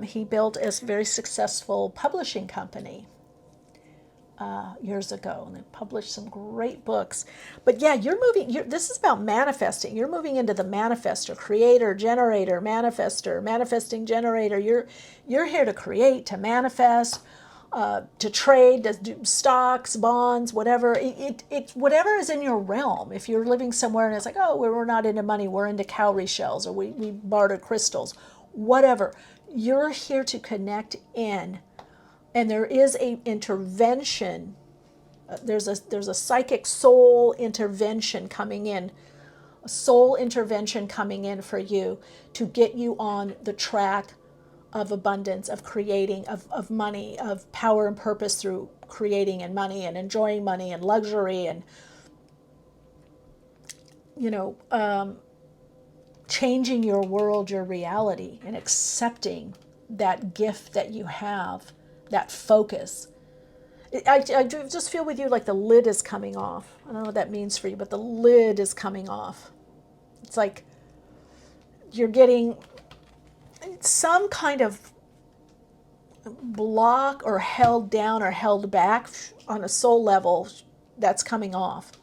He built a very successful publishing company years ago, and they published some great books. But yeah, this is about manifesting. You're moving into the manifestor, creator, generator, manifestor, manifesting generator. You're here to create, to manifest, to trade, to do stocks, bonds, whatever. Whatever is in your realm. If you're living somewhere and it's like, oh, we're not into money, we're into cowrie shells, or we barter crystals, whatever. You're here to connect in. And there is a intervention. There's a psychic soul intervention coming in, a soul intervention coming in for you to get you on the track of abundance, of creating, of money, of power and purpose through creating and money and enjoying money and luxury and, changing your world, your reality, and accepting that gift that you have. That focus. I just feel with you like the lid is coming off. I don't know what that means for you, but the lid is coming off. It's like you're getting some kind of block or held down or held back on a soul level that's coming off.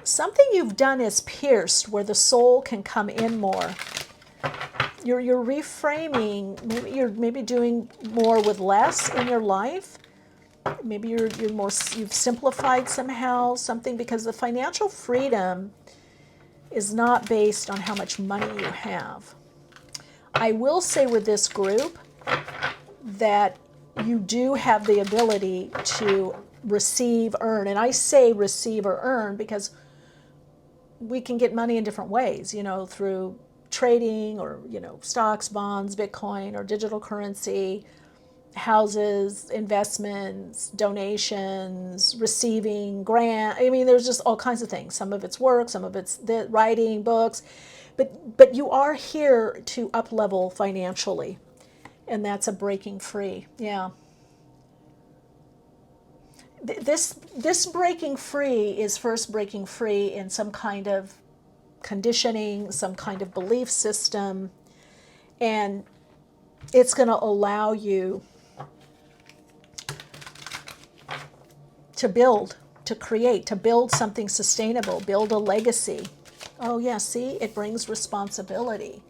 Something you've done is pierced where the soul can come in more. You're reframing. Maybe you're doing more with less in your life. Maybe you've simplified somehow something, because the financial freedom is not based on how much money you have. I will say with this group that you do have the ability to receive, earn, and I say receive or earn because we can get money in different ways, through trading or, stocks, bonds, Bitcoin, or digital currency, houses, investments, donations, receiving grant. I mean, there's just all kinds of things. Some of it's work, some of it's writing, books, but you are here to up level financially, and that's a breaking free. Yeah. This breaking free is first breaking free in some kind of conditioning, some kind of belief system, and it's going to allow you to build, to create, to build something sustainable, build a legacy. Oh yeah, see, it brings responsibility.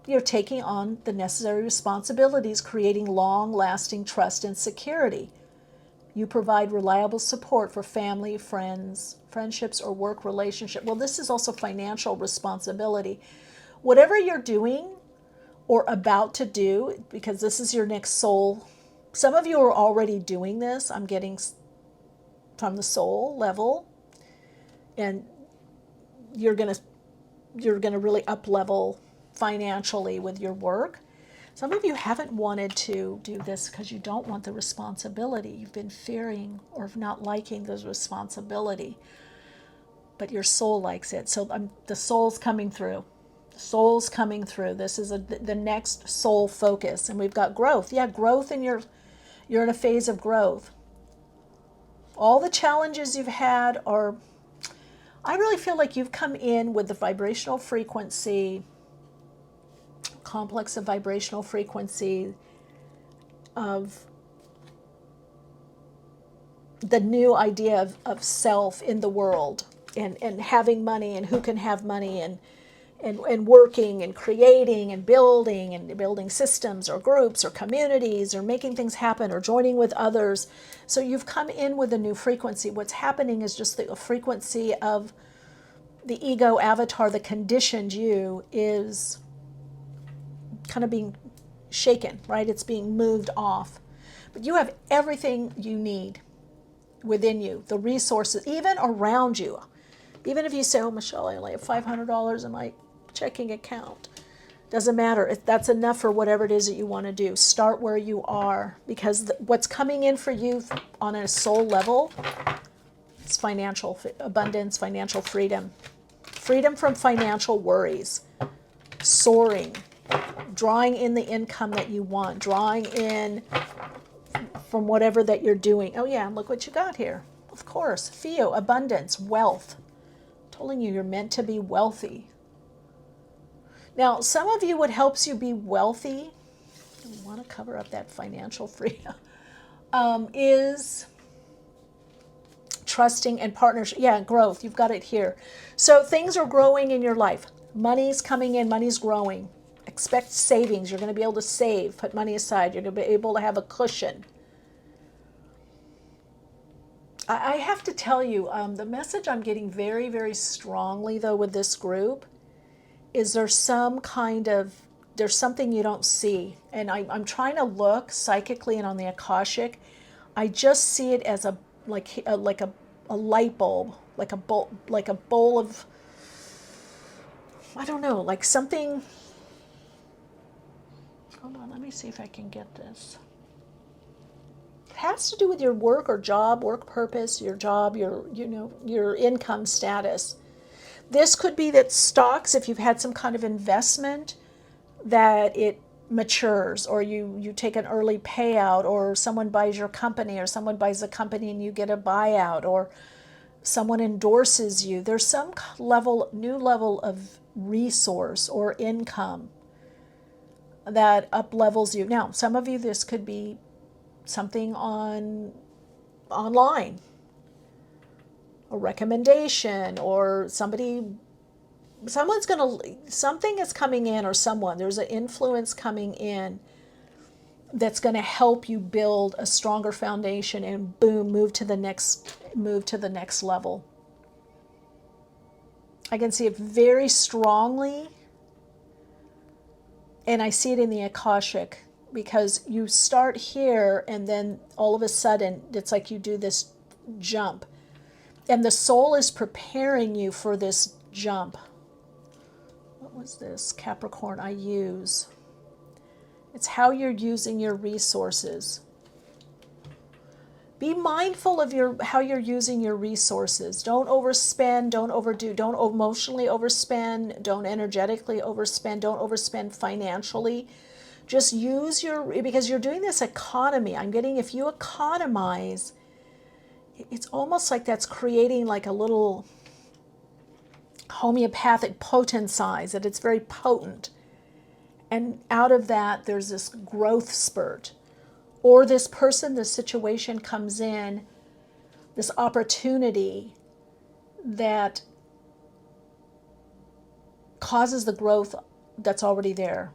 You're taking on the necessary responsibilities, creating long-lasting trust and security. You provide reliable support for family, friends, friendships, or work relationship. Well, this is also financial responsibility. Whatever you're doing or about to do, because this is your next soul. Some of you are already doing this. I'm getting from the soul level, and you're gonna really up level financially with your work. Some of you haven't wanted to do this because you don't want the responsibility. You've been fearing or not liking the responsibility, but your soul likes it. So the soul's coming through. The soul's coming through. This is the next soul focus, and we've got growth. Yeah, growth you're in a phase of growth. All the challenges you've had are, I really feel like you've come in with the vibrational frequency, complex of vibrational frequency of the new idea of self in the world, and having money, and who can have money, and working and creating and building systems or groups or communities or making things happen or joining with others. So you've come in with a new frequency. What's happening is just the frequency of the ego avatar, the conditioned you, is kind of being shaken, right? It's being moved off. But you have everything you need within you, the resources, even around you. Even if you say, oh, Michele, I only have $500 in my checking account. Doesn't matter. That's enough for whatever it is that you want to do. Start where you are, because what's coming in for you on a soul level is financial abundance, financial freedom. Freedom from financial worries, soaring, drawing in the income that you want, drawing in from whatever that you're doing. Oh yeah, look what you got here. Of course, Theo, abundance, wealth. I'm telling you, you're meant to be wealthy. Now, some of you, what helps you be wealthy, I want to cover up that financial freedom, is trusting and partnership. Yeah, growth. You've got it here. So things are growing in your life. Money's coming in. Money's growing. Expect savings. You're going to be able to save, put money aside. You're going to be able to have a cushion. I have to tell you, the message I'm getting very, very strongly, though, with this group is there's something you don't see. And I'm trying to look psychically and on the Akashic. I just see it as a light bulb, like a bowl of, I don't know, like something. Hold on, let me see if I can get this. It has to do with your work or job, work purpose, your job, your income status. This could be that stocks, if you've had some kind of investment, that it matures, or you take an early payout, or someone buys your company, or someone buys a company and you get a buyout, or someone endorses you. There's some new level of resource or income that up levels you. Now, some of you, this could be something online, a recommendation, or something is coming in, or there's an influence coming in that's going to help you build a stronger foundation, and boom, move to the next level. I can see it very strongly, and I see it in the Akashic, because you start here and then all of a sudden it's like you do this jump, and the soul is preparing you for this jump. What was this Capricorn I use? It's how you're using your resources. Be mindful of how you're using your resources. Don't overspend, don't overdo, don't emotionally overspend, don't energetically overspend, don't overspend financially. Just use because you're doing this economy. I'm getting, if you economize, it's almost like that's creating like a little homeopathic potensize, that it's very potent. And out of that, there's this growth spurt. or this person, this situation comes in, this opportunity that causes the growth that's already there.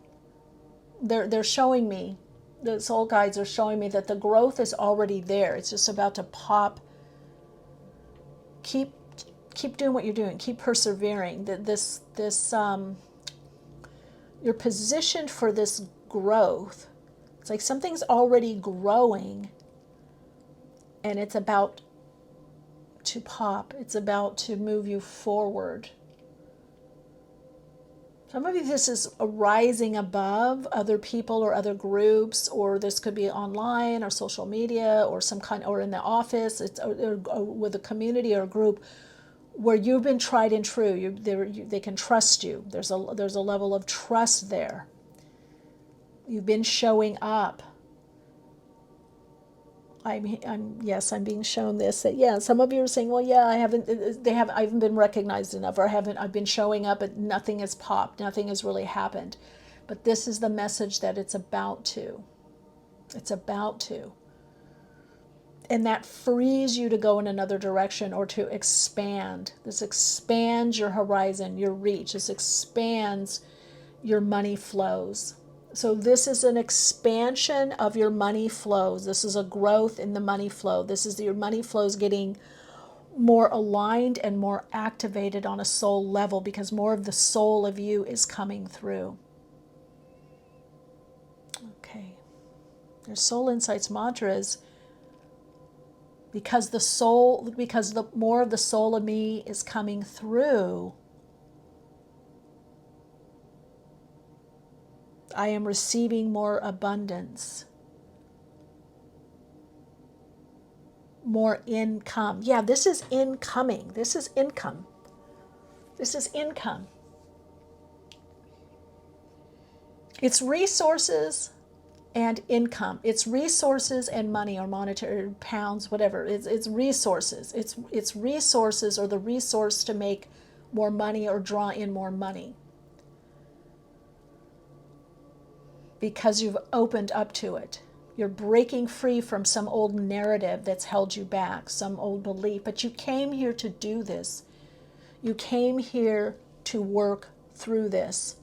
They're showing me, the soul guides are showing me that the growth is already there. It's just about to pop. Keep doing what you're doing. Keep persevering. You're positioned for this growth. It's like something's already growing, and it's about to pop. It's about to move you forward. Some of you, this is a rising above other people or other groups, or this could be online or social media or some kind, or in the office. It's or with a community or a group where you've been tried and true. They can trust you. There's a level of trust there. You've been showing up. I'm being shown this, that some of you are saying, well, I haven't been recognized enough, or I've been showing up but nothing has popped, nothing has really happened. But this is the message that it's about to. And that frees you to go in another direction or to expand. This expands your horizon, your reach. This expands your money flows. So this is an expansion of your money flows. This is a growth in the money flow. This is your money flows getting more aligned and more activated on a soul level, because more of the soul of you is coming through. Okay. Your soul insights mantra is, because the more of the soul of me is coming through, I am receiving more abundance, more income. Yeah, this is incoming. This is income. This is income. It's resources and income. It's resources and money, or monetary, pounds, whatever. It's resources. It's resources, or the resource to make more money or draw in more money, because you've opened up to it. You're breaking free from some old narrative that's held you back, some old belief. But you came here to do this. You came here to work through this.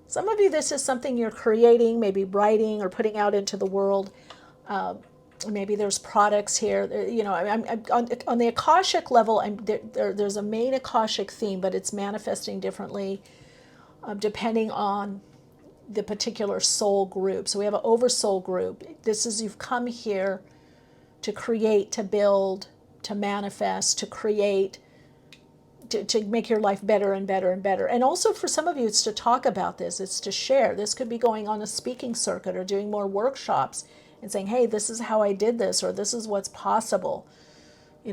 Some of you, this is something you're creating, maybe writing or putting out into the world. Maybe there's products here. On the Akashic level, there's a main Akashic theme, but it's manifesting differently depending on the particular soul group. So we have an oversoul group. This is, you've come here to create, to build, to manifest, to create, to make your life better and better and better. And also for some of you, it's to talk about this. It's to share. This could be going on a speaking circuit or doing more workshops and saying, hey, this is how I did this, or this is what's possible,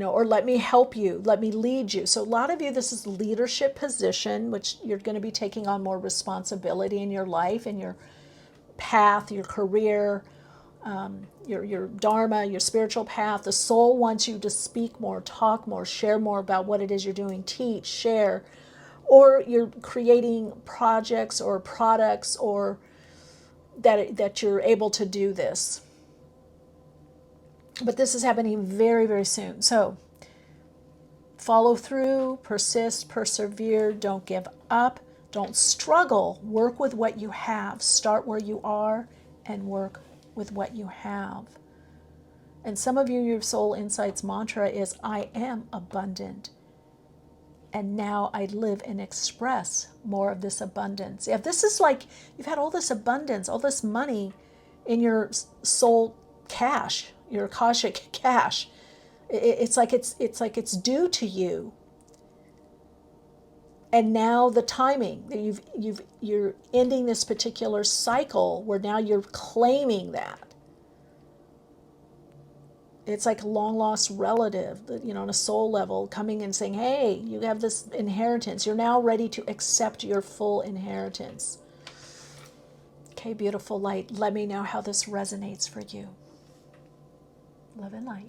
or let me help you, let me lead you. So a lot of you, this is leadership position, which you're going to be taking on more responsibility in your life, in your path, your career, your dharma, your spiritual path. The soul wants you to speak more, talk more, share more about what it is you're doing, teach, share, or you're creating projects or products, or that you're able to do this. But this is happening very, very soon. So follow through, persist, persevere, don't give up, don't struggle. Work with what you have. Start where you are and work with what you have. And some of you, your soul insights mantra is, I am abundant. And now I live and express more of this abundance. If this is like, you've had all this abundance, all this money in your soul cash, your Akashic cash, it's like it's due to you. And now the timing that you're ending this particular cycle where now you're claiming that. It's like a long lost relative, on a soul level, coming and saying, hey, you have this inheritance. You're now ready to accept your full inheritance. Okay, beautiful light. Let me know how this resonates for you. Love and light.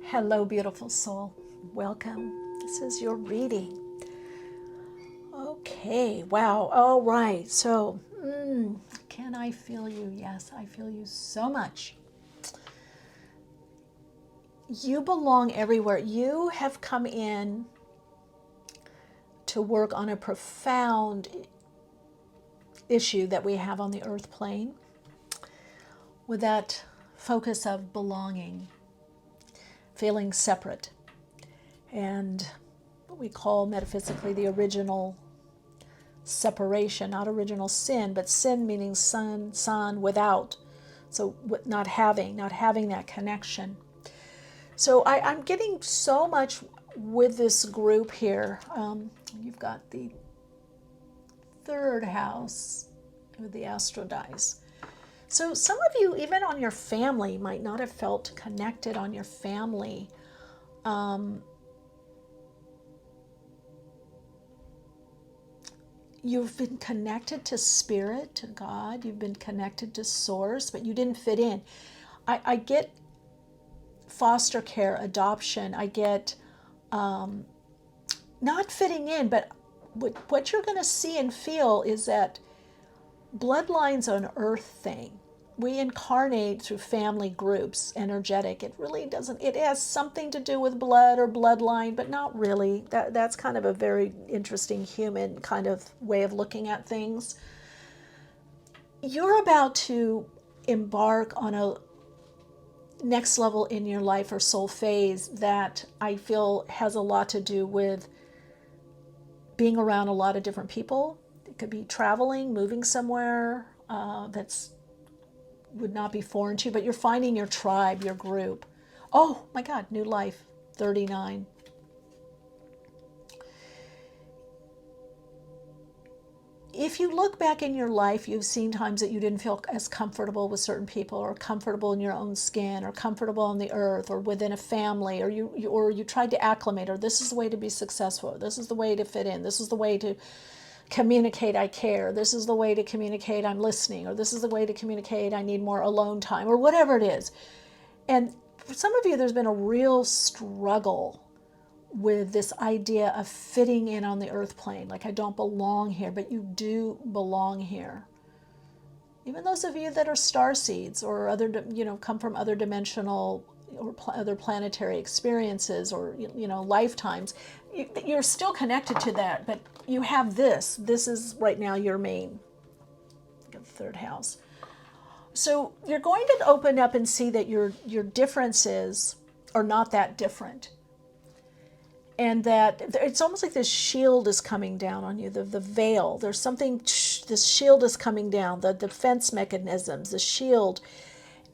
Hello, beautiful soul. Welcome. This is your reading. Okay, wow. All right. So, can I feel you? Yes, I feel you so much. You belong everywhere. You have come in to work on a profound issue that we have on the earth plane with that focus of belonging, feeling separate, and what we call metaphysically the original separation, not original sin, but sin meaning son without. So not having that connection. So I'm getting so much with this group here. You've got the third house with the astro dice. So some of you, even on your family, might not have felt connected on your family. You've been connected to spirit, to God. You've been connected to source, but you didn't fit in. I get foster care, adoption. I get not fitting in, but what you're going to see and feel is that bloodline's an earth thing. We incarnate through family groups, energetic. It really doesn't, it has something to do with blood or bloodline, but not really. That's kind of a very interesting human kind of way of looking at things. You're about to embark on a next level in your life or soul phase that I feel has a lot to do with being around a lot of different people. It could be traveling, moving somewhere that's would not be foreign to you, but you're finding your tribe, your group. Oh my God, new life, 39. If you look back in your life, you've seen times that you didn't feel as comfortable with certain people, or comfortable in your own skin, or comfortable on the earth, or within a family, or you tried to acclimate, or this is the way to be successful, this is the way to fit in, this is the way to communicate I care, this is the way to communicate I'm listening, or this is the way to communicate I need more alone time, or whatever it is. And for some of you, there's been a real struggle with this idea of fitting in on the earth plane. Like, I don't belong here, but you do belong here. Even those of you that are star seeds or other, come from other dimensional or other planetary experiences or, lifetimes, you're still connected to that, but you have this. This is right now your main third house. So you're going to open up and see that your differences are not that different. And that it's almost like this shield is coming down on you, the veil. There's something, this shield is coming down, the defense mechanisms, the shield.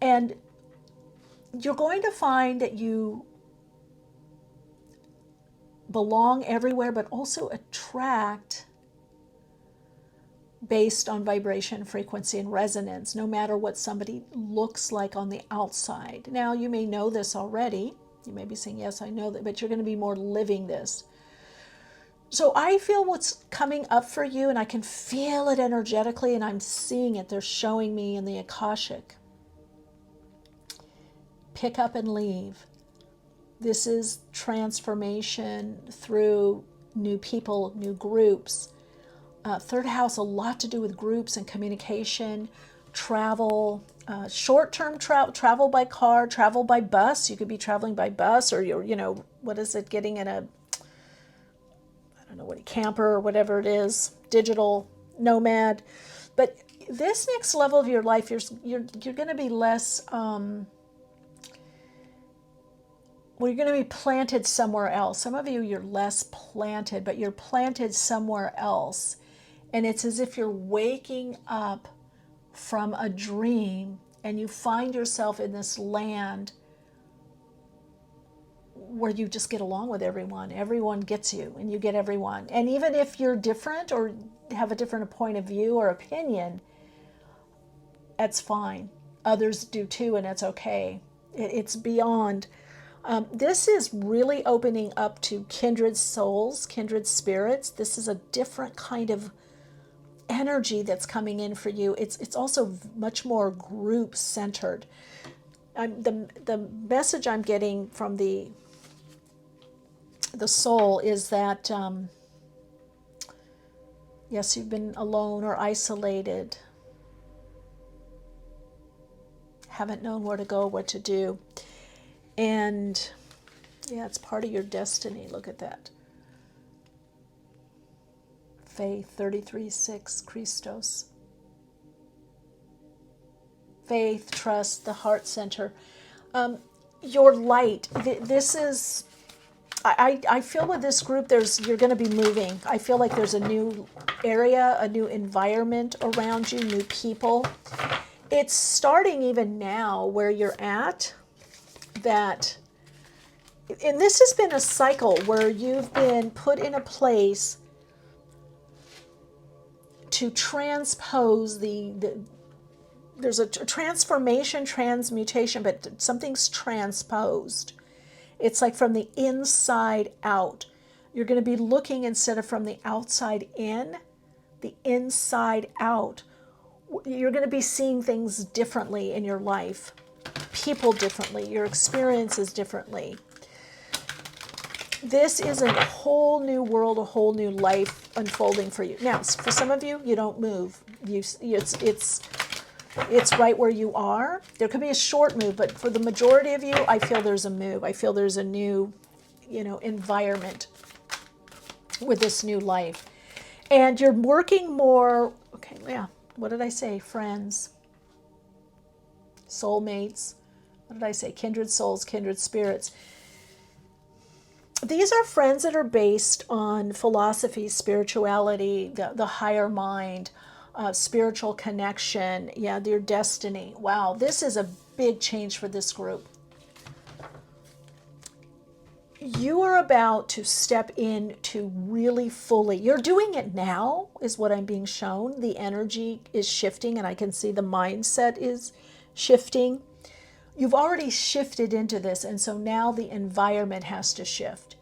And you're going to find that you belong everywhere, but also attract based on vibration, frequency, and resonance, no matter what somebody looks like on the outside. Now, you may know this already. You may be saying, yes, I know that, but you're going to be more living this. So I feel what's coming up for you, and I can feel it energetically, and I'm seeing it. They're showing me in the Akashic. Pick up and leave. This is transformation through new people, new groups. Third house, a lot to do with groups and communication, travel, short-term travel by car, travel by bus. You could be traveling by bus, or you're, what is it, getting in a, I don't know what, a camper or whatever it is, digital nomad. But this next level of your life, you're going to be less, you're going to be planted somewhere else. Some of you, you're less planted, but you're planted somewhere else. And it's as if you're waking up from a dream and you find yourself in this land where you just get along with everyone. Everyone gets you and you get everyone. And even if you're different or have a different point of view or opinion, that's fine. Others do too, and it's okay. It's beyond. This is really opening up to kindred souls, kindred spirits. This is a different kind of energy that's coming in for you. It's also much more group centered. The message I'm getting from the soul is that Yes, you've been alone or isolated. Haven't known where to go, what to do. And yeah, it's part of your destiny. Look at that. Faith, 33:6, Christos. Faith, trust, the heart center. Your light, this is, I feel with this group, you're going to be moving. I feel like there's a new area, a new environment around you, new people. It's starting even now where you're at, that, and this has been a cycle where you've been put in a place to transpose there's a transformation, transmutation, but something's transposed. It's like from the inside out. You're going to be looking, instead of from the outside in, the inside out. You're going to be seeing things differently in your life, people differently, your experiences differently. This is a whole new world, a whole new life unfolding for you. Now, for some of you, you don't move. It's right where you are. There could be a short move, but for the majority of you, I feel there's a move. I feel there's a new, environment with this new life. And you're working more, okay, yeah, what did I say? Friends, soulmates, what did I say? Kindred souls, kindred spirits. These are friends that are based on philosophy, spirituality, the higher mind, spiritual connection, yeah, your destiny. Wow, this is a big change for this group. You are about to step into really fully, you're doing it now, is what I'm being shown. The energy is shifting, and I can see the mindset is shifting. You've already shifted into this, and so now the environment has to shift.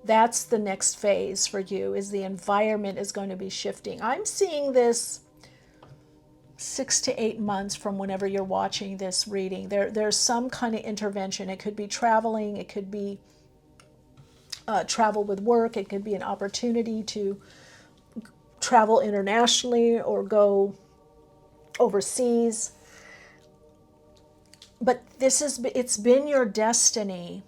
That's the next phase for you, is the environment is going to be shifting. I'm seeing this 6 to 8 months from whenever you're watching this reading. There's some kind of intervention. It could be traveling. It could be travel with work. It could be an opportunity to travel internationally or go overseas. But it's been your destiny.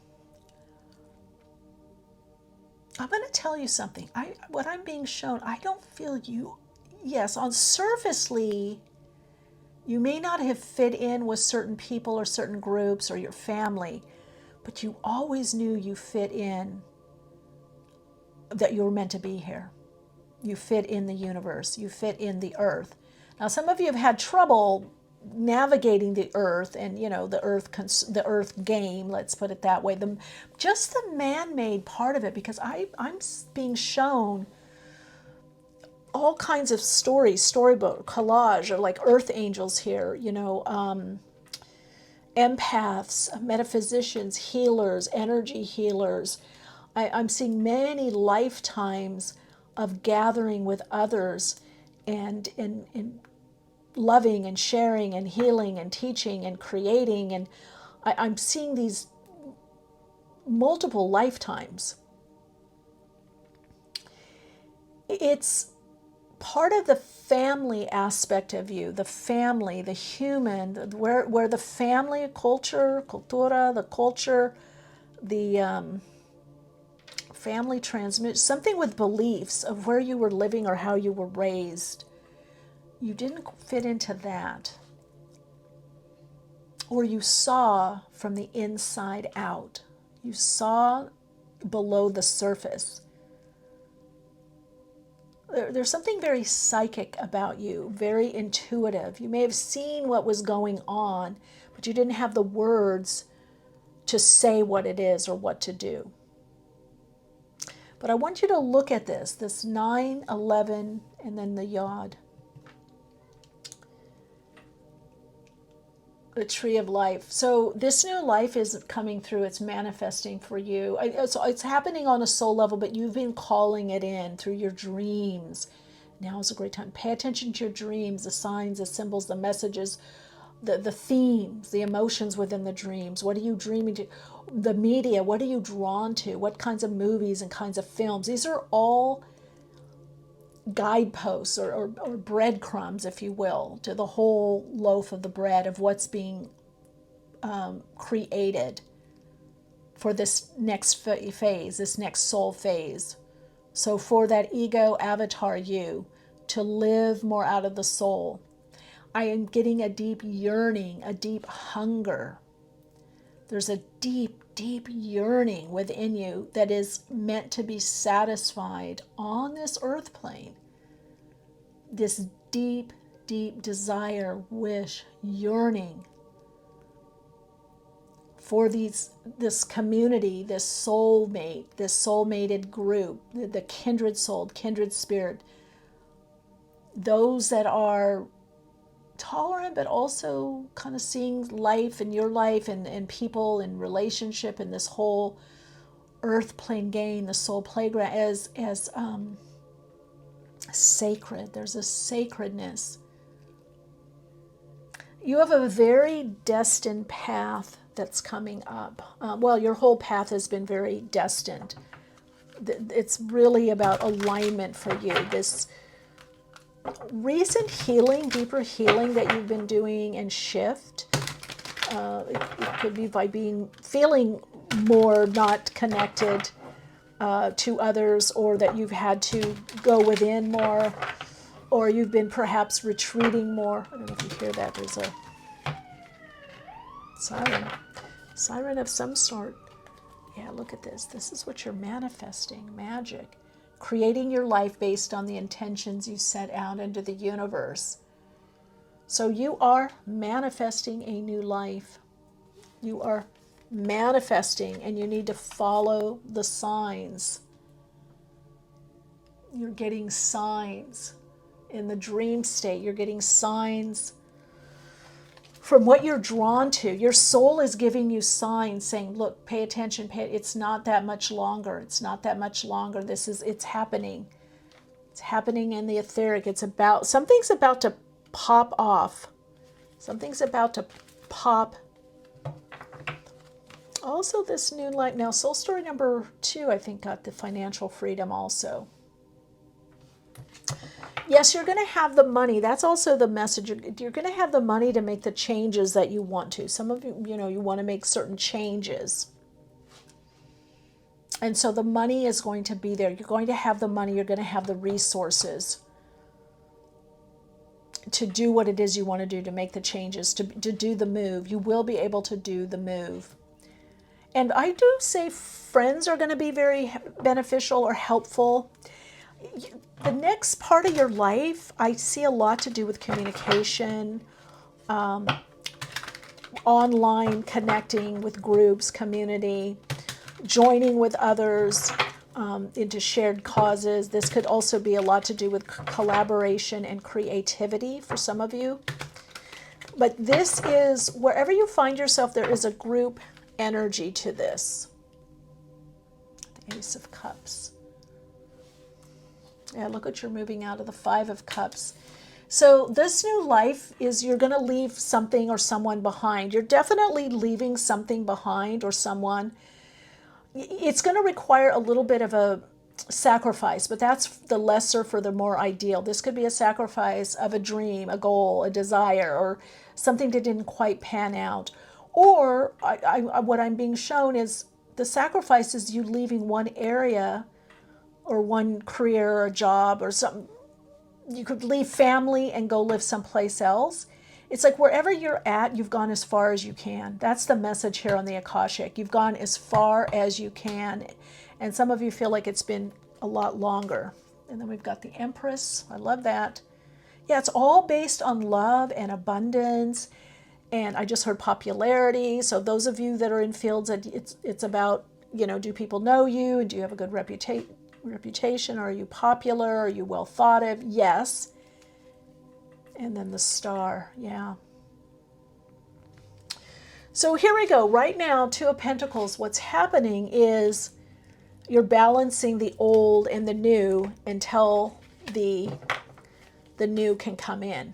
I'm going to tell you something. What I'm being shown, I don't feel you. Yes, on surfacely, you may not have fit in with certain people or certain groups or your family, but you always knew you fit in, that you were meant to be here. You fit in the universe. You fit in the earth. Now, some of you have had trouble navigating the earth and the earth game, let's put it that way, just the man-made part of it, because I'm being shown all kinds of storybook collage, or like earth angels here, empaths, metaphysicians, healers, energy healers. I'm seeing many lifetimes of gathering with others and loving and sharing and healing and teaching and creating. And I'm seeing these multiple lifetimes. It's part of the family aspect of you, the family, the human, where the family, cultura, the culture, the family transmit, something with beliefs of where you were living or how you were raised. You didn't fit into that. Or you saw from the inside out. You saw below the surface. There's something very psychic about you, very intuitive. You may have seen what was going on, but you didn't have the words to say what it is or what to do. But I want you to look at this 9, 11, and then the yod. The tree of life. So this new life is coming through. It's manifesting for you. It's happening on a soul level, but you've been calling it in through your dreams. Now is a great time. Pay attention to your dreams, the signs, the symbols, the messages, the themes, the emotions within the dreams. What are you dreaming to? The media, what are you drawn to? What kinds of movies and kinds of films? These are all guideposts or breadcrumbs, if you will, to the whole loaf of the bread of what's being created for this next phase, this next soul phase. So for that ego avatar you to live more out of the soul, I am getting a deep yearning, a deep hunger. There's a deep, deep yearning within you that is meant to be satisfied on this earth plane. This deep, deep desire, wish, yearning for this community, this soulmated group, the kindred soul, kindred spirit, those that are tolerant but also kind of seeing life and your life and people and relationship and this whole earth plane game, the soul playground as sacred. There's a sacredness. You have a very destined path that's coming up. Well, your whole path has been very destined. It's really about alignment for you. This recent healing, deeper healing that you've been doing and shift. It could be by feeling more not connected to others, or that you've had to go within more, or you've been perhaps retreating more. I don't know if you hear that. There's a siren of some sort. Yeah, look at this. This is what you're manifesting. Magic. Creating your life based on the intentions you set out into the universe. So you are manifesting a new life. You are manifesting, and you need to follow the signs. You're getting signs in the dream state. You're getting signs from what you're drawn to. Your soul is giving you signs saying, look, pay attention, it's not that much longer. It's not that much longer. It's happening. It's happening in the etheric. Something's about to pop off. Something's about to pop. Also this new light. Now, soul story number 2, I think, got the financial freedom also. Yes, you're going to have the money. That's also the message. You're going to have the money to make the changes that you want to. Some of you, you want to make certain changes. And so the money is going to be there. You're going to have the money. You're going to have the resources to do what it is you want to do, to make the changes, to do the move. You will be able to do the move. And I do say friends are going to be very beneficial or helpful. The next part of your life, I see a lot to do with communication, online connecting with groups, community, joining with others into shared causes. This could also be a lot to do with collaboration and creativity for some of you. But this is, wherever you find yourself, there is a group energy to this. The Ace of Cups. Yeah, look what you're moving out of the 5 of Cups. So this new life is, you're going to leave something or someone behind. You're definitely leaving something behind or someone. It's going to require a little bit of a sacrifice, but that's the lesser for the more ideal. This could be a sacrifice of a dream, a goal, a desire, or something that didn't quite pan out. Or what I'm being shown is the sacrifice is you leaving one area or one career or job or something. You could leave family and go live someplace else. It's like wherever you're at, you've gone as far as you can. That's the message here on the Akashic. You've gone as far as you can. And some of you feel like it's been a lot longer. And then we've got the Empress. I love that. Yeah, it's all based on love and abundance. And I just heard popularity. So those of you that are in fields that it's about, do people know you? And do you have a good reputation? Are you popular? Are you well thought of? Yes. And then the Star. Yeah. So here we go. Right now, 2 of Pentacles. What's happening is you're balancing the old and the new until the new can come in.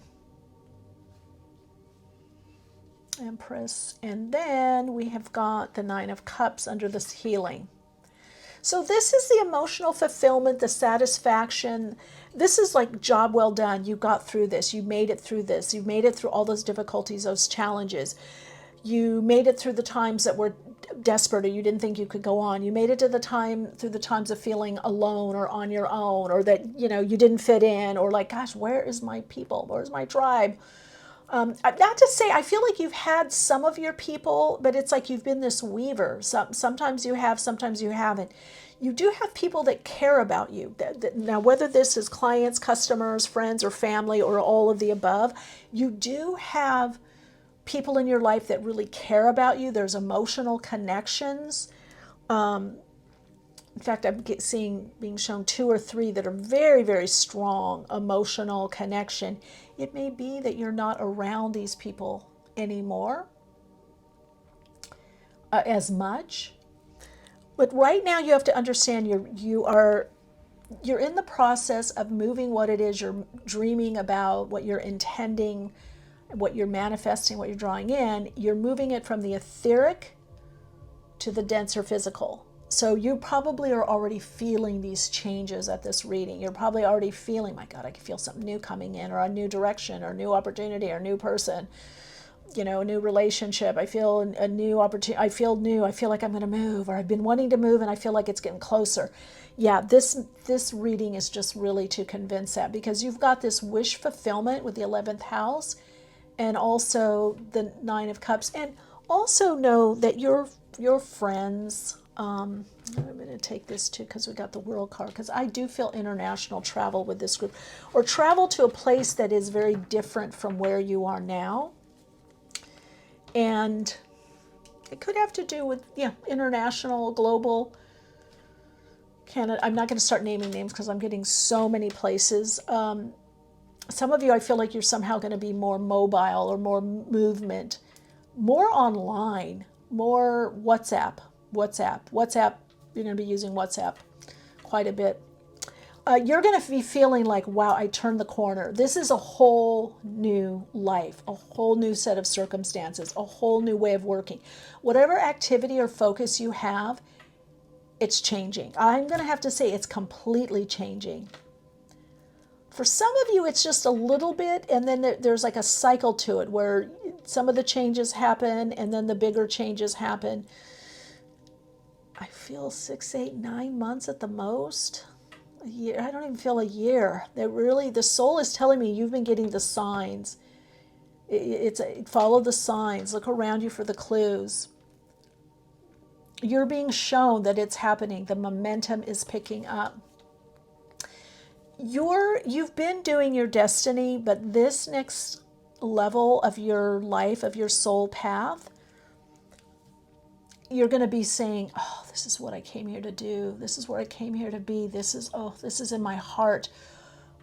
Empress. And then we have got the 9 of Cups under this healing. So this is the emotional fulfillment, the satisfaction. This is like job well done. You got through this. You made it through this. You made it through all those difficulties, those challenges. You made it through the times that were desperate or you didn't think you could go on. You made it through the times of feeling alone or on your own, or that, you didn't fit in, or like, gosh, where is my people? Where's my tribe? Not to say, I feel like you've had some of your people, but it's like you've been this weaver. Sometimes you have, sometimes you haven't. You do have people that care about you. Now, whether this is clients, customers, friends, or family, or all of the above, you do have people in your life that really care about you. There's emotional connections. In fact, I'm being shown 2 or 3 that are very, very strong emotional connection. It may be that you're not around these people anymore as much. But right now you have to understand you're in the process of moving what it is you're dreaming about, what you're intending, what you're manifesting, what you're drawing in. You're moving it from the etheric to the denser physical. So you probably are already feeling these changes at this reading. You're probably already feeling, my God, I can feel something new coming in, or a new direction, or a new opportunity, or a new person, a new relationship. I feel a new opportunity. I feel new. I feel like I'm going to move, or I've been wanting to move and I feel like it's getting closer. Yeah, this reading is just really to convince that, because you've got this wish fulfillment with the 11th house and also the 9 of Cups. And also know that your friends, I'm going to take this too because we got the World card, because I do feel international travel with this group, or travel to a place that is very different from where you are now. And it could have to do with, international, global, Canada. I'm not going to start naming names because I'm getting so many places. Some of you, I feel like you're somehow going to be more mobile or more movement, more online, more WhatsApp. You're going to be using WhatsApp quite a bit. You're going to be feeling like, wow, I turned the corner. This is a whole new life, a whole new set of circumstances, a whole new way of working. Whatever activity or focus you have, it's changing. I'm going to have to say it's completely changing. For some of you, it's just a little bit, and then there's like a cycle to it where some of the changes happen and then the bigger changes happen. I feel 6, 8, 9 months at the most. A year. I don't even feel a year. The soul is telling me you've been getting the signs. Follow the signs. Look around you for the clues. You're being shown that it's happening. The momentum is picking up. You've been doing your destiny, but this next level of your life, of your soul path, you're going to be saying, oh, this is what I came here to do. This is where I came here to be. This is in my heart.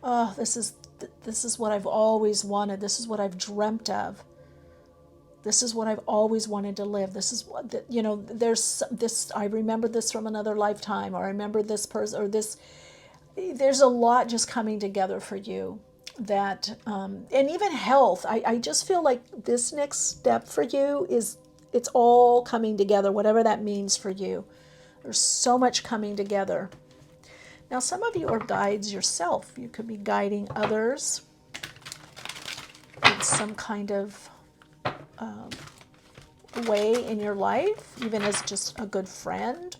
Oh, this is what I've always wanted. This is what I've dreamt of. This is what I've always wanted to live. This is what, there's this, I remember this from another lifetime, or I remember this person, or this. There's a lot just coming together for you that, and even health. I just feel like this next step for you it's all coming together, whatever that means for you. There's so much coming together. Now, some of you are guides yourself. You could be guiding others in some kind of way in your life, even as just a good friend,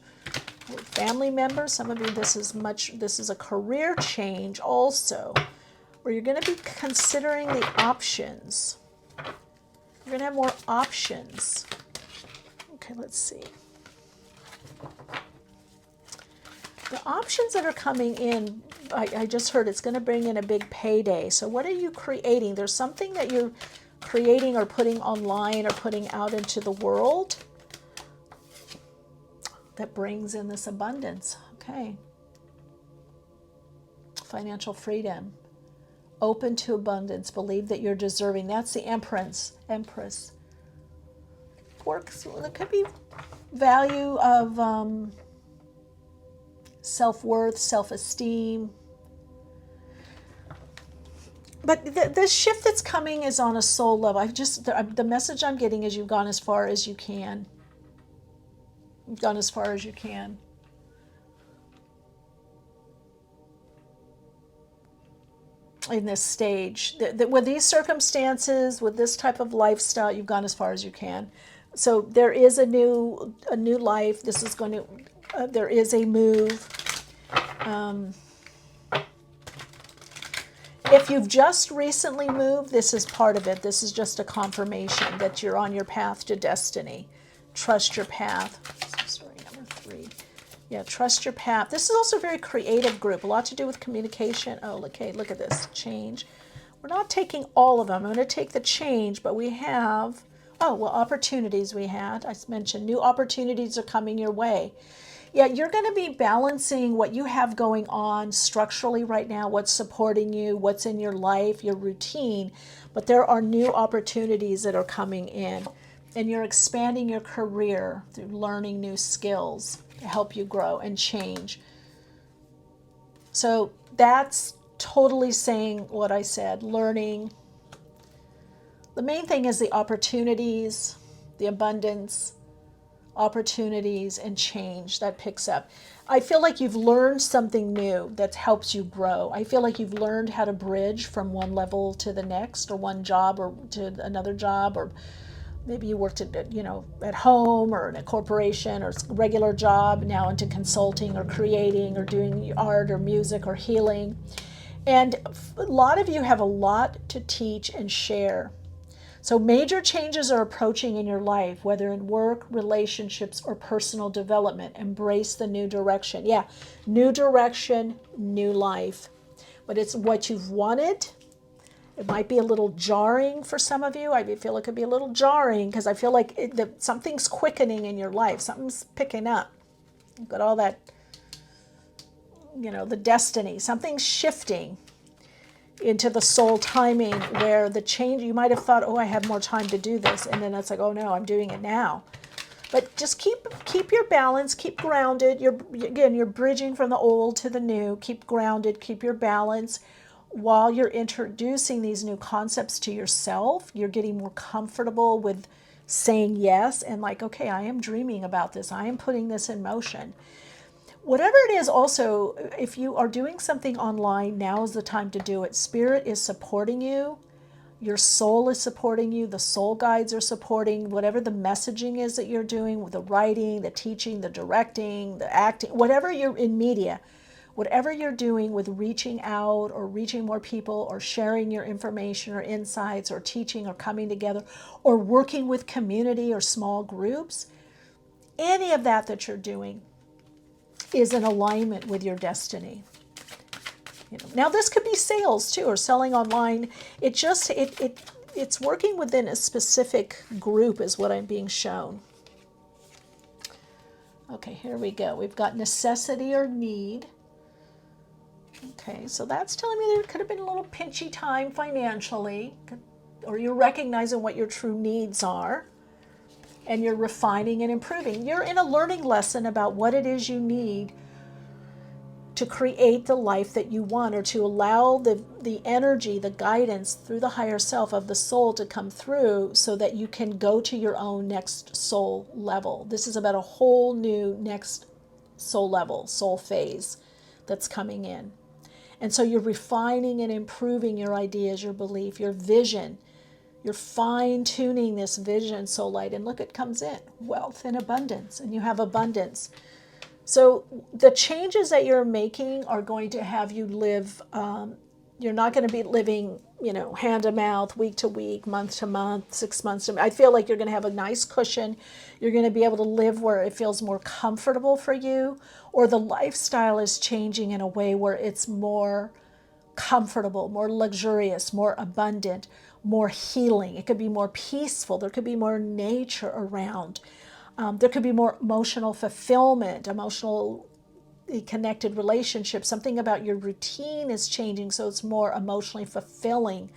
or family member. Some of you, this is a career change also, where you're going to be considering the options. You're going to have more options. Okay, let's see. The options that are coming in, I just heard it's going to bring in a big payday. So what are you creating? There's something that you're creating or putting online or putting out into the world that brings in this abundance. Okay. Financial freedom. Open to abundance. Believe that you're deserving. That's the Empress. Works. There could be value of self-worth, self-esteem. But the shift that's coming is on a soul level. The message I'm getting is you've gone as far as you can. You've gone as far as you can. in this stage. With these circumstances, with this type of lifestyle, you've gone as far as you can. So there is a new life. This is going to, there is a move. If you've just recently moved, this is part of it. This is just a confirmation that you're on your path to destiny. Trust your path. Story number 3. Yeah, trust your path. This is also a very creative group. A lot to do with communication. Oh, okay, look at this. Change. We're not taking all of them. I'm going to take the change, but we have, oh, well, opportunities we had. I mentioned new opportunities are coming your way. Yeah, you're going to be balancing what you have going on structurally right now, what's supporting you, what's in your life, your routine, but there are new opportunities that are coming in, and you're expanding your career through learning new skills to help you grow and change. So that's totally saying what I said, learning. The main thing is the opportunities, the abundance, opportunities, and change that picks up. I feel like you've learned something new that helps you grow. I feel like you've learned how to bridge from one level to the next, or one job or to another job, or maybe you worked at, at home or in a corporation or regular job, now into consulting or creating or doing art or music or healing. And a lot of you have a lot to teach and share. So major changes are approaching in your life, whether in work, relationships, or personal development. Embrace the new direction. Yeah, new direction, new life. But it's what you've wanted. It might be a little jarring for some of you. I feel it could be a little jarring because I feel like something's quickening in your life. Something's picking up. You've got all that, the destiny. Something's shifting into the soul timing where the change, you might have thought, oh, I have more time to do this. And then it's like, oh no, I'm doing it now. But just keep your balance, keep grounded. You're bridging from the old to the new. Keep grounded, keep your balance. While you're introducing these new concepts to yourself, you're getting more comfortable with saying yes and like, okay, I am dreaming about this. I am putting this in motion. Whatever it is, also, if you are doing something online, now is the time to do it. Spirit is supporting you. Your soul is supporting you. The soul guides are supporting whatever the messaging is that you're doing, with the writing, the teaching, the directing, the acting, whatever you're in media, whatever you're doing with reaching out or reaching more people or sharing your information or insights or teaching or coming together or working with community or small groups, any of that you're doing is in alignment with your destiny. Now this could be sales too, or selling online. It's working within a specific group is what I'm being shown. Okay, here we go. We've got necessity or need. Okay, so that's telling me there could have been a little pinchy time financially, or you're recognizing what your true needs are. And you're refining and improving. You're in a learning lesson about what it is you need to create the life that you want, or to allow the energy, the guidance through the higher self of the soul to come through so that you can go to your own next soul level. This is about a whole new next soul level, soul phase that's coming in. And so you're refining and improving your ideas, your belief, your vision. You're fine-tuning this vision, soul light, and look, it comes in, wealth and abundance, and you have abundance. So the changes that you're making are going to have you live, you're not going to be living, hand to mouth, week to week, month to month, 6 months to, I feel like you're going to have a nice cushion. You're going to be able to live where it feels more comfortable for you, or the lifestyle is changing in a way where it's more comfortable, more luxurious, more abundant, more healing. It could be more peaceful. There could be more nature around. There could be more emotional fulfillment, emotionally connected relationships. Something about your routine is changing, so it's more emotionally fulfilling.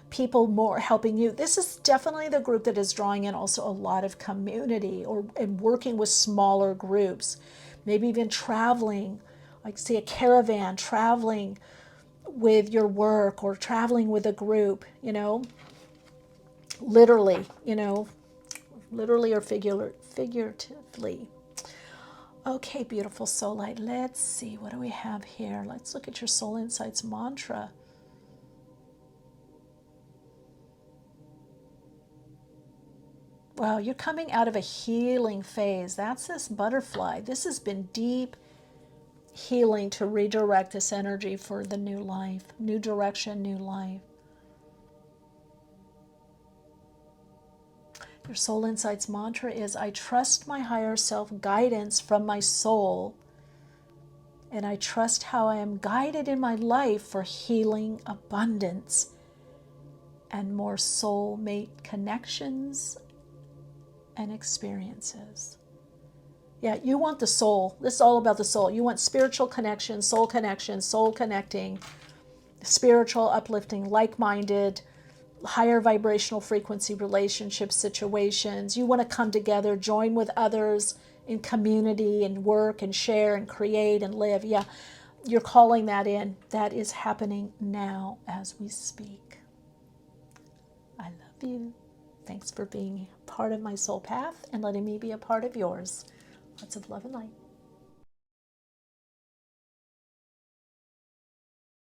People more helping you. This is definitely the group that is drawing in also a lot of community, and working with smaller groups. Maybe even traveling, like see a caravan traveling with your work, or traveling with a group, literally, literally or figuratively. Okay, beautiful soul light. Let's see, what do we have here? Let's look at your soul insights mantra. Wow, you're coming out of a healing phase. That's this butterfly. This has been deep healing to redirect this energy for the new life, new direction, new life. Your Soul Insights mantra is, I trust my higher self guidance from my soul, and I trust how I am guided in my life for healing, abundance, and more soulmate connections and experiences. Yeah, you want the soul. This is all about the soul. You want spiritual connection, soul connecting, spiritual, uplifting, like-minded, higher vibrational frequency relationships, situations. You want to come together, join with others in community and work and share and create and live. Yeah, you're calling that in. That is happening now as we speak. I love you. Thanks for being part of my soul path and letting me be a part of yours. Lots of love and light.